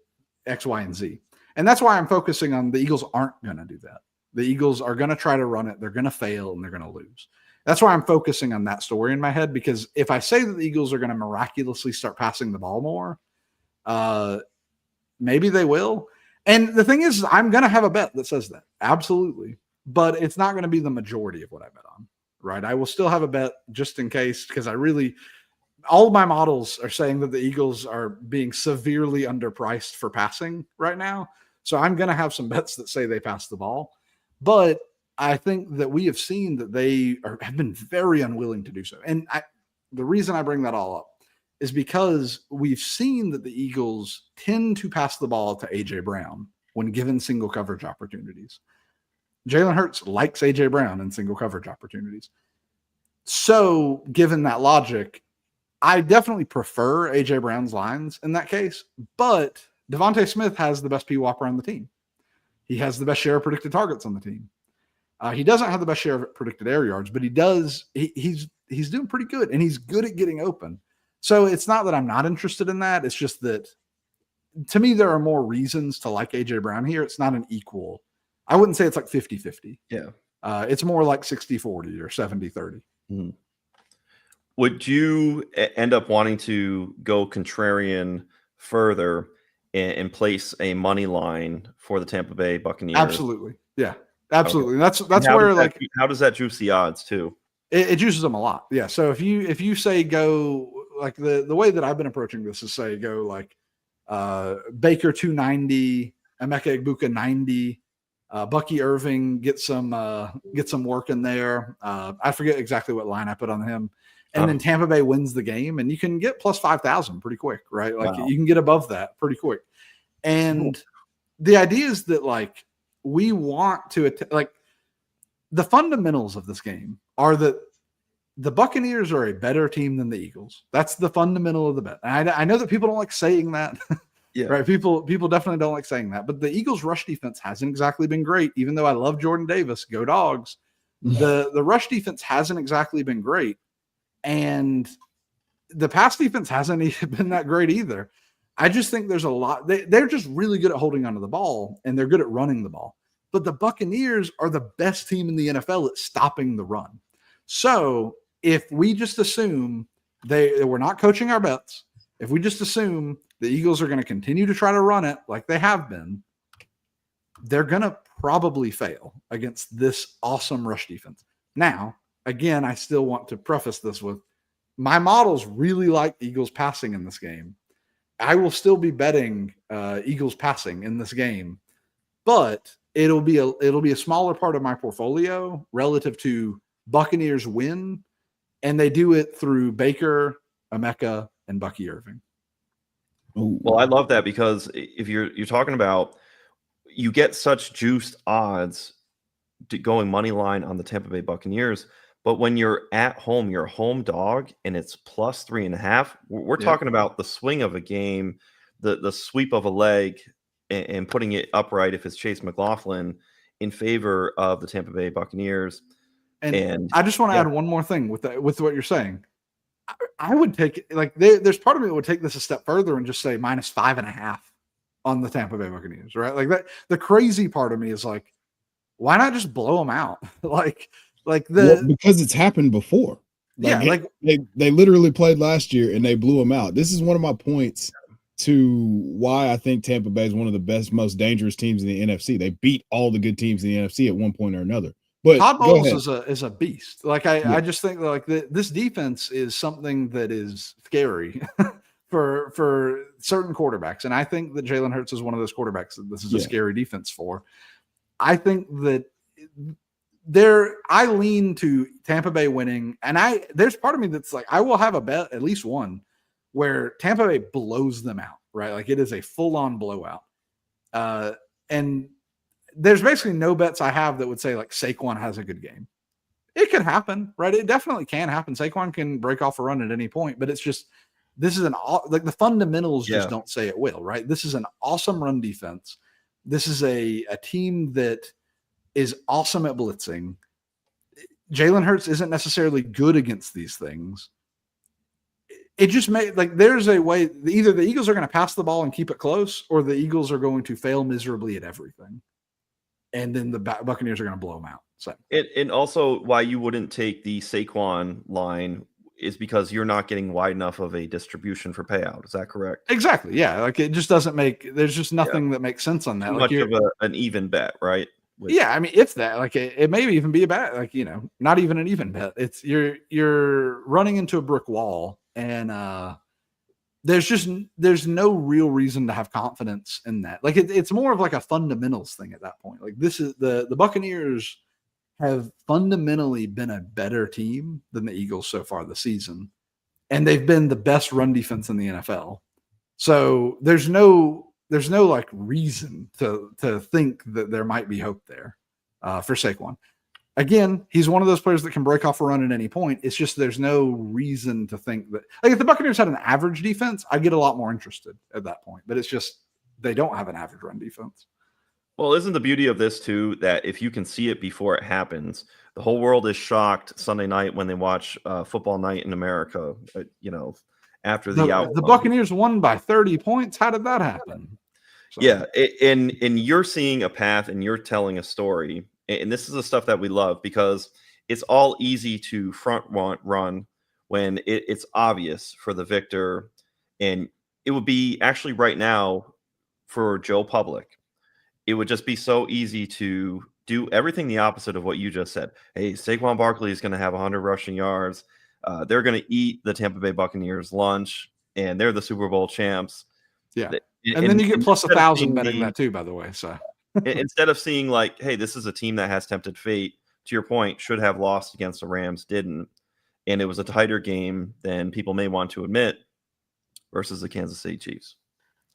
X, Y, and Z. And that's why I'm focusing on the Eagles aren't going to do that. The Eagles are going to try to run it. They're going to fail and they're going to lose. That's why I'm focusing on that story in my head, because if I say that the Eagles are going to miraculously start passing the ball more, maybe they will. And the thing is, I'm going to have a bet that says that. Absolutely. But it's not going to be the majority of what I bet on, right? I will still have a bet just in case, because all of my models are saying that the Eagles are being severely underpriced for passing right now. So I'm going to have some bets that say they pass the ball. But I think that we have seen that they have been very unwilling to do so. And the reason I bring that all up is because we've seen that the Eagles tend to pass the ball to AJ Brown when given single coverage opportunities. Jalen Hurts likes AJ Brown in single coverage opportunities. So given that logic, I definitely prefer AJ Brown's lines in that case, but Devonta Smith has the best PWAPper on the team. He has the best share of predicted targets on the team. He doesn't have the best share of predicted air yards, but he does. He's doing pretty good, and he's good at getting open. So it's not that I'm not interested in that. It's just that to me, there are more reasons to like AJ Brown here. It's not an equal. I wouldn't say it's like 50-50. Yeah. It's more like 60-40 or 70-30. Mm-hmm. Would you end up wanting to go contrarian further and place a money line for the Tampa Bay Buccaneers? Absolutely. Yeah, absolutely. Okay. That's where how does that juice the odds too? It juices them a lot. Yeah. So if you say go like the way that I've been approaching this is say go like Baker 290, Emeka Egbuka 90, Bucky Irving get some work in there. I forget exactly what line I put on him. And then Tampa Bay wins the game, and you can get plus 5,000 pretty quick, right? Like you can get above that pretty quick. And the idea is that like we want to like the fundamentals of this game are that the Buccaneers are a better team than the Eagles. That's the fundamental of the bet. And I know that people don't like saying that. Yeah. Right. People definitely don't like saying that. But the Eagles' rush defense hasn't exactly been great, even though I love Jordan Davis. Go Dogs. The rush defense hasn't exactly been great. And the pass defense hasn't been that great either. I just think there's a lot. They're just really good at holding onto the ball, and they're good at running the ball. But the Buccaneers are the best team in the NFL at stopping the run. So if we just assume we're not coaching our bets, if we just assume The Eagles are going to continue to try to run it like they have been. They're going to probably fail against this awesome rush defense. Now, again, I still want to preface this with my models really like Eagles passing in this game. I will still be betting Eagles passing in this game, but it'll be a smaller part of my portfolio relative to Buccaneers win, and they do it through Baker, Emeka, and Bucky Irving. Well, I love that because if you're talking about, you get such juiced odds going money line on the Tampa Bay Buccaneers, but when you're at home, you're a home dog, and it's plus 3.5. We're talking about the swing of a game, the sweep of a leg, and putting it upright if it's Chase McLaughlin in favor of the Tampa Bay Buccaneers. And I just want to add one more thing with what you're saying. I would take it, there's part of me that would take this a step further and just say minus 5.5 on the Tampa Bay Buccaneers, right? Like that. The crazy part of me is like, why not just blow them out? Because it's happened before. They literally played last year and they blew them out. This is one of my points to why I think Tampa Bay is one of the best, most dangerous teams in the NFC. They beat all the good teams in the NFC at one point or another. But Todd Bowles is a beast. I just think this defense is something that is scary for certain quarterbacks, and I think that Jalen Hurts is one of those quarterbacks that this is a scary defense for. I think that I lean to Tampa Bay winning, and there's part of me that's like I will have a bet, at least one, where Tampa Bay blows them out, right? Like it is a full-on blowout, and there's basically no bets I have that would say like Saquon has a good game. It could happen, right? It definitely can happen. Saquon can break off a run at any point, but it's just, this is the fundamentals just don't say it will, right? This is an awesome run defense. This is a team that is awesome at blitzing. Jalen Hurts isn't necessarily good against these things. It just there's a way either the Eagles are going to pass the ball and keep it close, or the Eagles are going to fail miserably at everything. And then the Buccaneers are going to blow them out. So, and also why you wouldn't take the Saquon line is because you're not getting wide enough of a distribution for payout. Is that correct? Exactly. Yeah. Like it just doesn't there's just nothing that makes sense on that. Too much of an even bet, right? Yeah. I mean, if that, it may even be a bet, not even an even bet. It's you're running into a brick wall, and there's no real reason to have confidence in that. It's more of a fundamentals thing at that point. This is the Buccaneers have fundamentally been a better team than the Eagles so far this season, and they've been the best run defense in the NFL. So there's no reason to think that there might be hope there for Saquon. Again, he's one of those players that can break off a run at any point. It's just there's no reason to think that if the Buccaneers had an average defense, I'd get a lot more interested at that point. But it's just they don't have an average run defense. Well, isn't the beauty of this too that if you can see it before it happens, the whole world is shocked Sunday night when they watch Football Night in America. After the outcome. The Buccaneers won by 30 points. How did that happen? So. Yeah, and you're seeing a path and you're telling a story. And this is the stuff that we love because it's all easy to front run when it's obvious for the victor. And it would be actually right now for Joe Public, it would just be so easy to do everything the opposite of what you just said. Hey, Saquon Barkley is going to have 100 rushing yards. They're going to eat the Tampa Bay Buccaneers lunch, and they're the Super Bowl champs. Yeah. And then you get plus 1,000 betting that too, by the way. So instead of seeing hey, this is a team that has tempted fate, to your point, should have lost against the Rams, didn't. And it was a tighter game than people may want to admit versus the Kansas City Chiefs.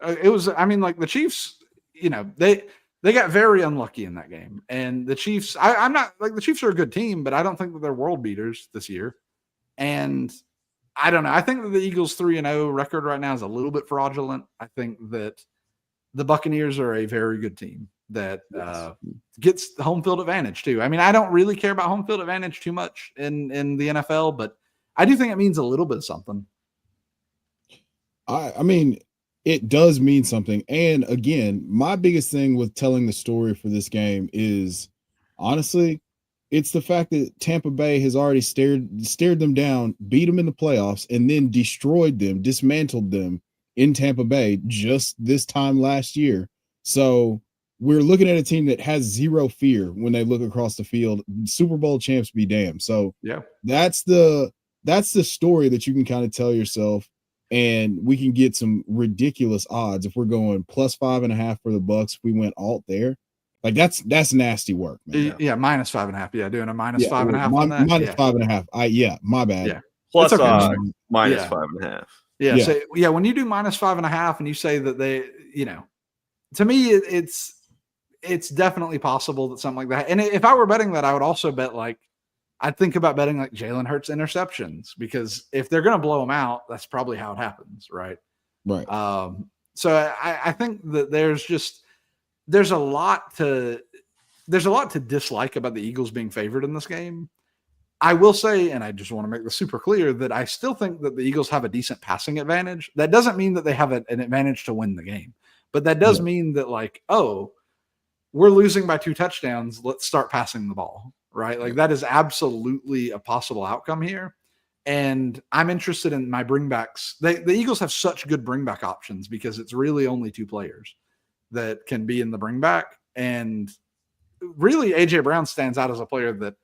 It was, the Chiefs, they got very unlucky in that game. And the Chiefs, I'm not the Chiefs are a good team, but I don't think that they're world beaters this year. And I don't know. I think that the Eagles 3-0 record right now is a little bit fraudulent. I think that the Buccaneers are a very good team that gets the home field advantage too. I don't really care about home field advantage too much in the NFL, but I do think it means a little bit of something. It does mean something. And again, my biggest thing with telling the story for this game is honestly, it's the fact that Tampa Bay has already stared them down, beat them in the playoffs, and then destroyed them, dismantled them in Tampa Bay just this time last year. So we're looking at a team that has zero fear when they look across the field. Super Bowl champs be damned. So yeah, that's the story that you can kind of tell yourself, and we can get some ridiculous odds if we're going plus 5.5 for the Bucks. If we went alt there, like that's nasty work, man. Yeah, minus 5.5. Yeah, doing a minus 5.5 on that. Minus 5.5. My bad. Yeah, plus okay. minus 5.5. Yeah. So when you do minus 5.5 and you say that they, to me it's definitely possible that something like that. And if I were betting that, I would also bet I'd think about betting like Jalen Hurts interceptions, because if they're going to blow them out, that's probably how it happens, right? Right. So I think that there's a lot to dislike about the Eagles being favored in this game. I will say, and I just want to make this super clear, that I still think that the Eagles have a decent passing advantage. That doesn't mean that they have an advantage to win the game, but that does mean that we're losing by 2 touchdowns. Let's start passing the ball, right? Like that is absolutely a possible outcome here. And I'm interested in my bringbacks. The Eagles have such good bringback options because it's really only 2 players that can be in the bringback. And really AJ Brown stands out as a player that,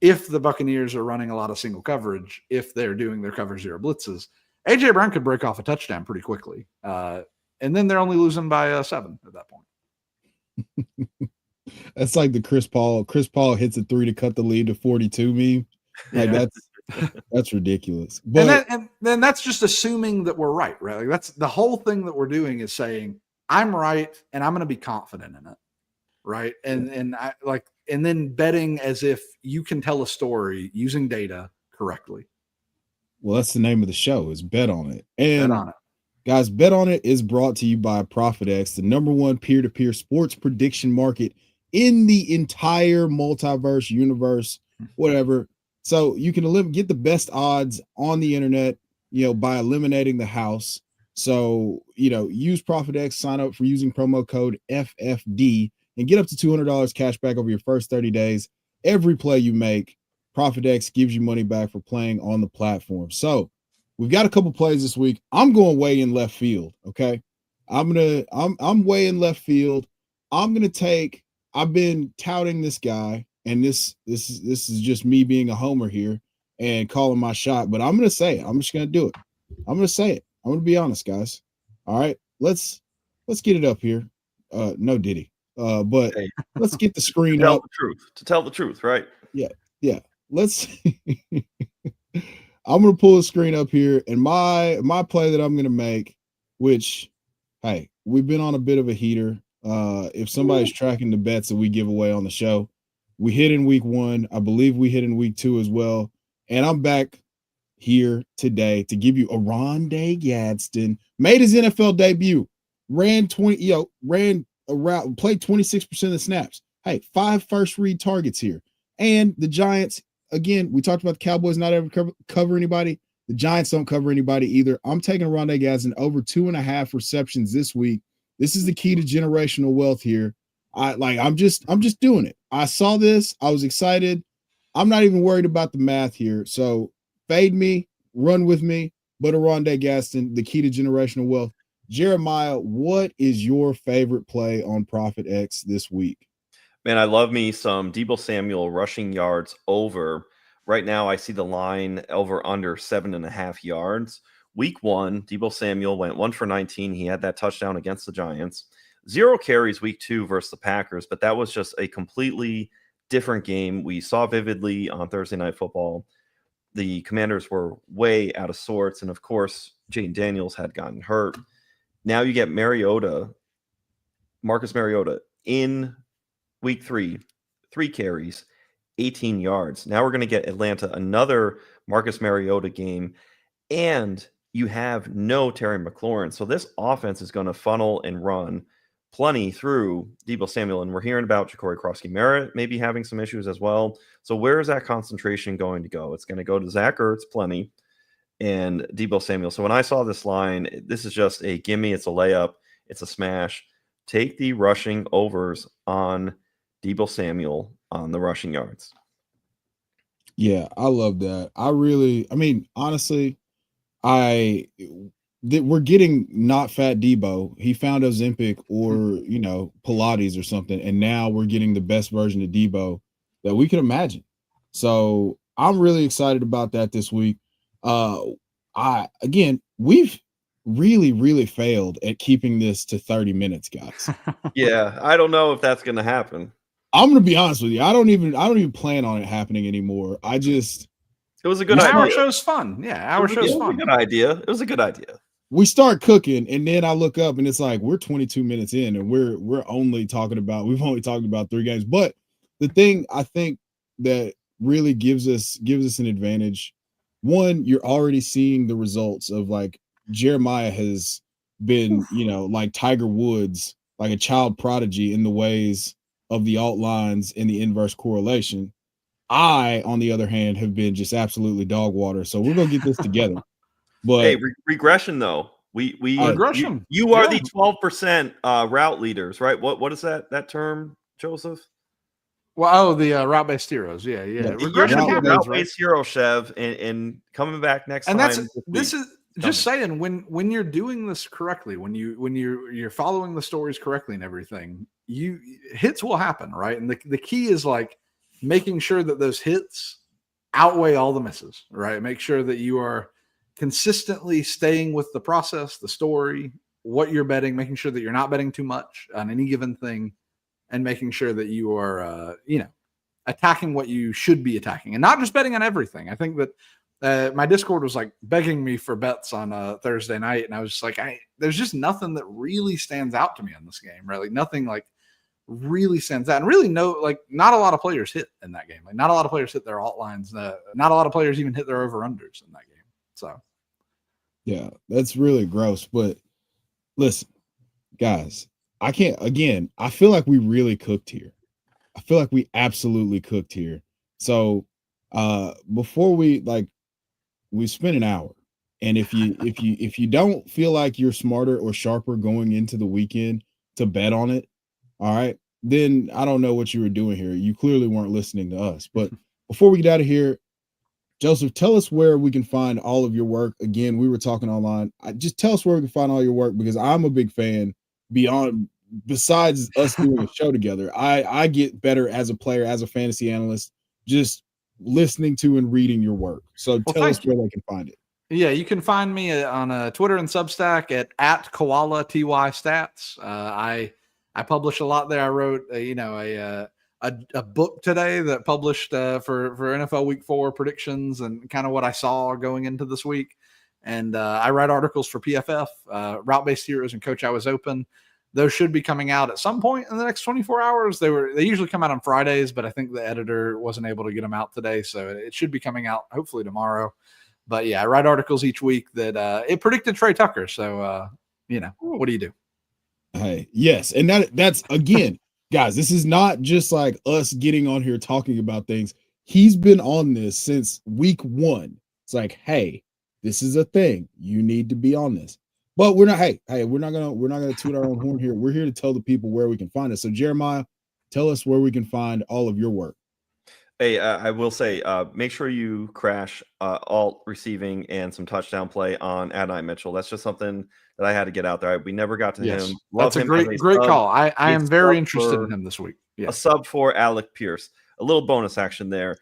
if the Buccaneers are running a lot of single coverage, if they're doing their cover 0 blitzes, AJ Brown could break off a touchdown pretty quickly. And then they're only losing by 7 at that point. That's like the Chris Paul hits a 3 to cut the lead to 42 meme. Like that's ridiculous. But and then that's just assuming that we're right? Like that's the whole thing that we're doing, is saying I'm right and I'm going to be confident in it. Right. And I and then betting as if you can tell a story using data correctly. Well, that's the name of the show, is Bet On It. And Bet On It. Guys, Bet On It is brought to you by ProfitX, the #1 peer-to-peer sports prediction market in the entire multiverse universe, whatever. So you can get the best odds on the internet, by eliminating the house. So, use ProfitX, sign up for using promo code FFD, and get up to $200 cash back over your first 30 days. Every play you make, ProfitX gives you money back for playing on the platform. So we've got a couple plays this week. I'm going way in left field. Okay. I'm way in left field. I've been touting this guy, and this is just me being a homer here and calling my shot, but I'm going to say it. I'm just going to do it. I'm going to say it. I'm going to be honest, guys. All right. Let's get it up here. No Diddy. But let's get the screen up. To tell the truth, right? Yeah. Let's I'm gonna pull the screen up here, and my play that I'm gonna make, which, hey, we've been on a bit of a heater. If somebody's tracking the bets that we give away on the show, we hit in week 1. I believe we hit in week 2 as well. And I'm back here today to give you a Rondé Gadsden, made his NFL debut, ran a route, played 26% of the snaps. Hey, 5 first read targets here. And the Giants, again, we talked about the Cowboys not ever cover anybody. The Giants don't cover anybody either. I'm taking Rondé Gadsden over 2.5 receptions this week. This is the key to generational wealth here. I'm just doing it. I saw this. I was excited. I'm not even worried about the math here. So fade me, run with me, but a Rondé Gadsden, the key to generational wealth. Jeremiah, what is your favorite play on ProfitX this week? Man, I love me some Deebo Samuel rushing yards over. Right now, I see the line over under 7.5 yards. Week 1, Deebo Samuel went 1 for 19. He had that touchdown against the Giants. 0 carries week 2 versus the Packers, but that was just a completely different game. We saw vividly on Thursday Night Football. The Commanders were way out of sorts, and of course, Jayden Daniels had gotten hurt. Now you get Marcus Mariota in week 3, 3 carries, 18 yards. Now we're going to get Atlanta another Marcus Mariota game, and you have no Terry McLaurin. So this offense is going to funnel and run plenty through Deebo Samuel, and we're hearing about Ja'Cory Crosby-Merritt maybe having some issues as well. So where is that concentration going to go? It's going to go to Zach Ertz plenty and Deebo Samuel. So when I saw this line, this is just a gimme. It's a layup. It's a smash. Take the rushing overs on Deebo Samuel on the rushing yards. Yeah, I love that. Honestly, that we're getting not fat Debo. He found Ozempic or Pilates or something, and now we're getting the best version of Debo that we could imagine. So I'm really excited about that this week. We've really failed at keeping this to 30 minutes, guys. Yeah, I don't know if that's going to happen. I'm going to be honest with you. I don't even plan on it happening anymore. It was a good idea. Our show's fun. Yeah, our show's fun. It was a good idea. It was a good idea. We start cooking, and then I look up, and it's like we're 22 minutes in, and we've only talked about 3 games. But the thing I think that really gives us an advantage, one, you're already seeing the results of like Jeremiah has been, like Tiger Woods, like a child prodigy in the ways of the alt lines and the inverse correlation. I, on the other hand, have been just absolutely dog water. So we're gonna get this together. But hey, regression though. We regression. You are the 12% route leaders, right? What is that term, Joseph? Well, the route-based heroes. Yeah. Regression route-based hero, Chev, and coming back next time. And this is just saying when you're doing this correctly, when you're following the stories correctly and everything, hits will happen, right? And the key is like making sure that those hits outweigh all the misses, right? Make sure that you are consistently staying with the process, the story, what you're betting, making sure that you're not betting too much on any given thing, and making sure that you are, attacking what you should be attacking and not just betting on everything. I think that my Discord was like begging me for bets on Thursday night. And I was just like, there's just nothing that really stands out to me on this game, right? Like nothing like really stands out, and really not a lot of players hit in that game. Like not a lot of players hit their alt lines. Not a lot of players even hit their over-unders in that game. So, yeah, that's really gross. But listen, guys, I feel like we really cooked here. I feel like we absolutely cooked here. So, before we spent an hour, and if you don't feel like you're smarter or sharper going into the weekend to bet on it, all right, then I don't know what you were doing here. You clearly weren't listening to us. But before we get out of here, Joseph, tell us where we can find all of your work. Again, we were talking online. Just tell us where we can find all your work, because I'm a big fan. Besides us doing a show together, I get better as a player, as a fantasy analyst, just listening to and reading your work. So tell us where they can find it. Yeah, you can find me on Twitter and Substack at Koala TY Stats. I publish a lot there. I wrote a book today that published for NFL Week 4 predictions and kind of what I saw going into this week. And I write articles for PFF, Route-Based Heroes, and Coach I Was Open. Those should be coming out at some point in the next 24 hours. They usually come out on Fridays, but I think the editor wasn't able to get them out today, so it should be coming out hopefully tomorrow. But yeah, I write articles each week that it predicted Trey Tucker. So what do you do? Hey, yes, and that's again, guys. This is not just like us getting on here talking about things. He's been on this since week 1. It's like, hey, this is a thing. You need to be on this. But we're not. Hey, we're not gonna toot our own horn here. We're here to tell the people where we can find us. So Jeremiah, tell us where we can find all of your work. Hey, I will say, make sure you crash alt receiving and some touchdown play on Adonai Mitchell. That's just something that I had to get out there. We never got to him. That's a great call. I am very interested in him this week. Yeah. A sub for Alec Pierce. A little bonus action there.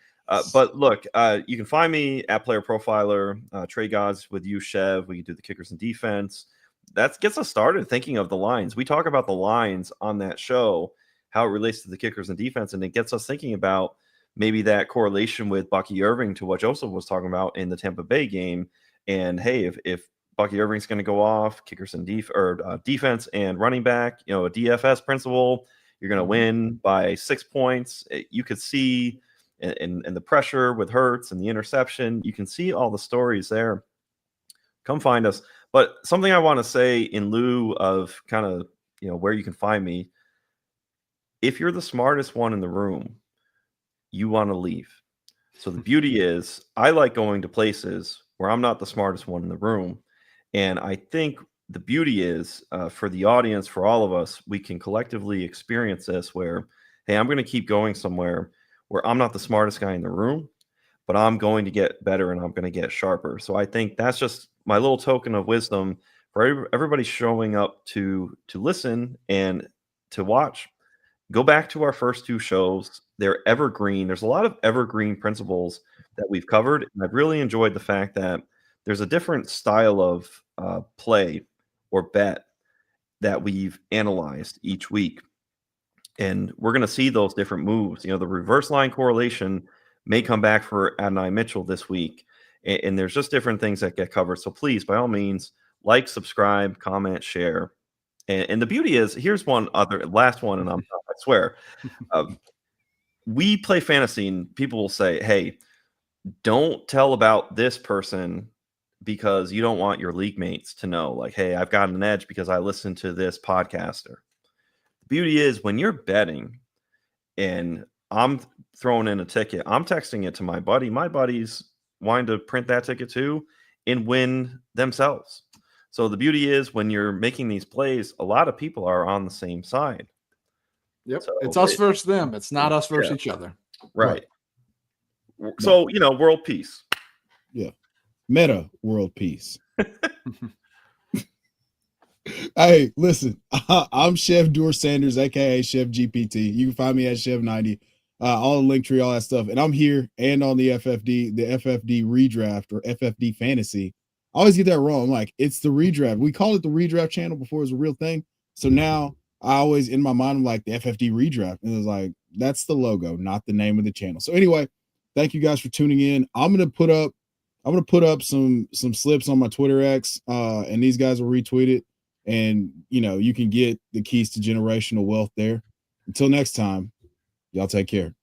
But look, you can find me at Player Profiler, Trey Gods with you, Chev. We can do the kickers and defense. That gets us started thinking of the lines. We talk about the lines on that show, how it relates to the kickers and defense, and it gets us thinking about maybe that correlation with Bucky Irving to what Joseph was talking about in the Tampa Bay game. And hey, if Bucky Irving's going to go off, kickers and defense and running back, a DFS principle, you're going to win by 6 points. You could see in the pressure with Hurts and the interception, you can see all the stories there. Come find us. But something I want to say in lieu of kind of, where you can find me, if you're the smartest one in the room, you want to leave. So the beauty is I like going to places where I'm not the smartest one in the room. And I think the beauty is for the audience, for all of us, we can collectively experience this where, hey, I'm going to keep going somewhere where I'm not the smartest guy in the room, but I'm going to get better and I'm going to get sharper. So I think that's just my little token of wisdom for everybody showing up to listen and to watch. Go back to our first 2 shows. They're evergreen. There's a lot of evergreen principles that we've covered. And I've really enjoyed the fact that there's a different style of play or bet that we've analyzed each week. And we're going to see those different moves. The reverse line correlation may come back for Adonai Mitchell this week. And there's just different things that get covered. So please, by all means, like, subscribe, comment, share. And the beauty is, here's last one, and I swear. We play fantasy, and people will say, hey, don't tell about this person because you don't want your league mates to know, like, hey, I've got an edge because I listened to this podcaster. The beauty is when you're betting and I'm throwing in a ticket, I'm texting it to my buddy. My buddy's wanting to print that ticket too and win themselves. So the beauty is when you're making these plays, a lot of people are on the same side. Yep. So it's us versus them. It's not us versus each other. Right. So, world peace. Yeah. Meta world peace. Hey, listen, I'm Chev Sanders, aka Chev GPT. You can find me at Chev90, all the link tree, all that stuff. And I'm here and on the FFD redraft or FFD fantasy. I always get that wrong. I'm like, it's the redraft. We called it the redraft channel before it was a real thing. So now I always, in my mind, I'm like, the FFD redraft. And it was like, that's the logo, not the name of the channel. So anyway, thank you guys for tuning in. I'm gonna put up some slips on my Twitter X, and these guys will retweet it. And you can get the keys to generational wealth there. Until next time, y'all take care.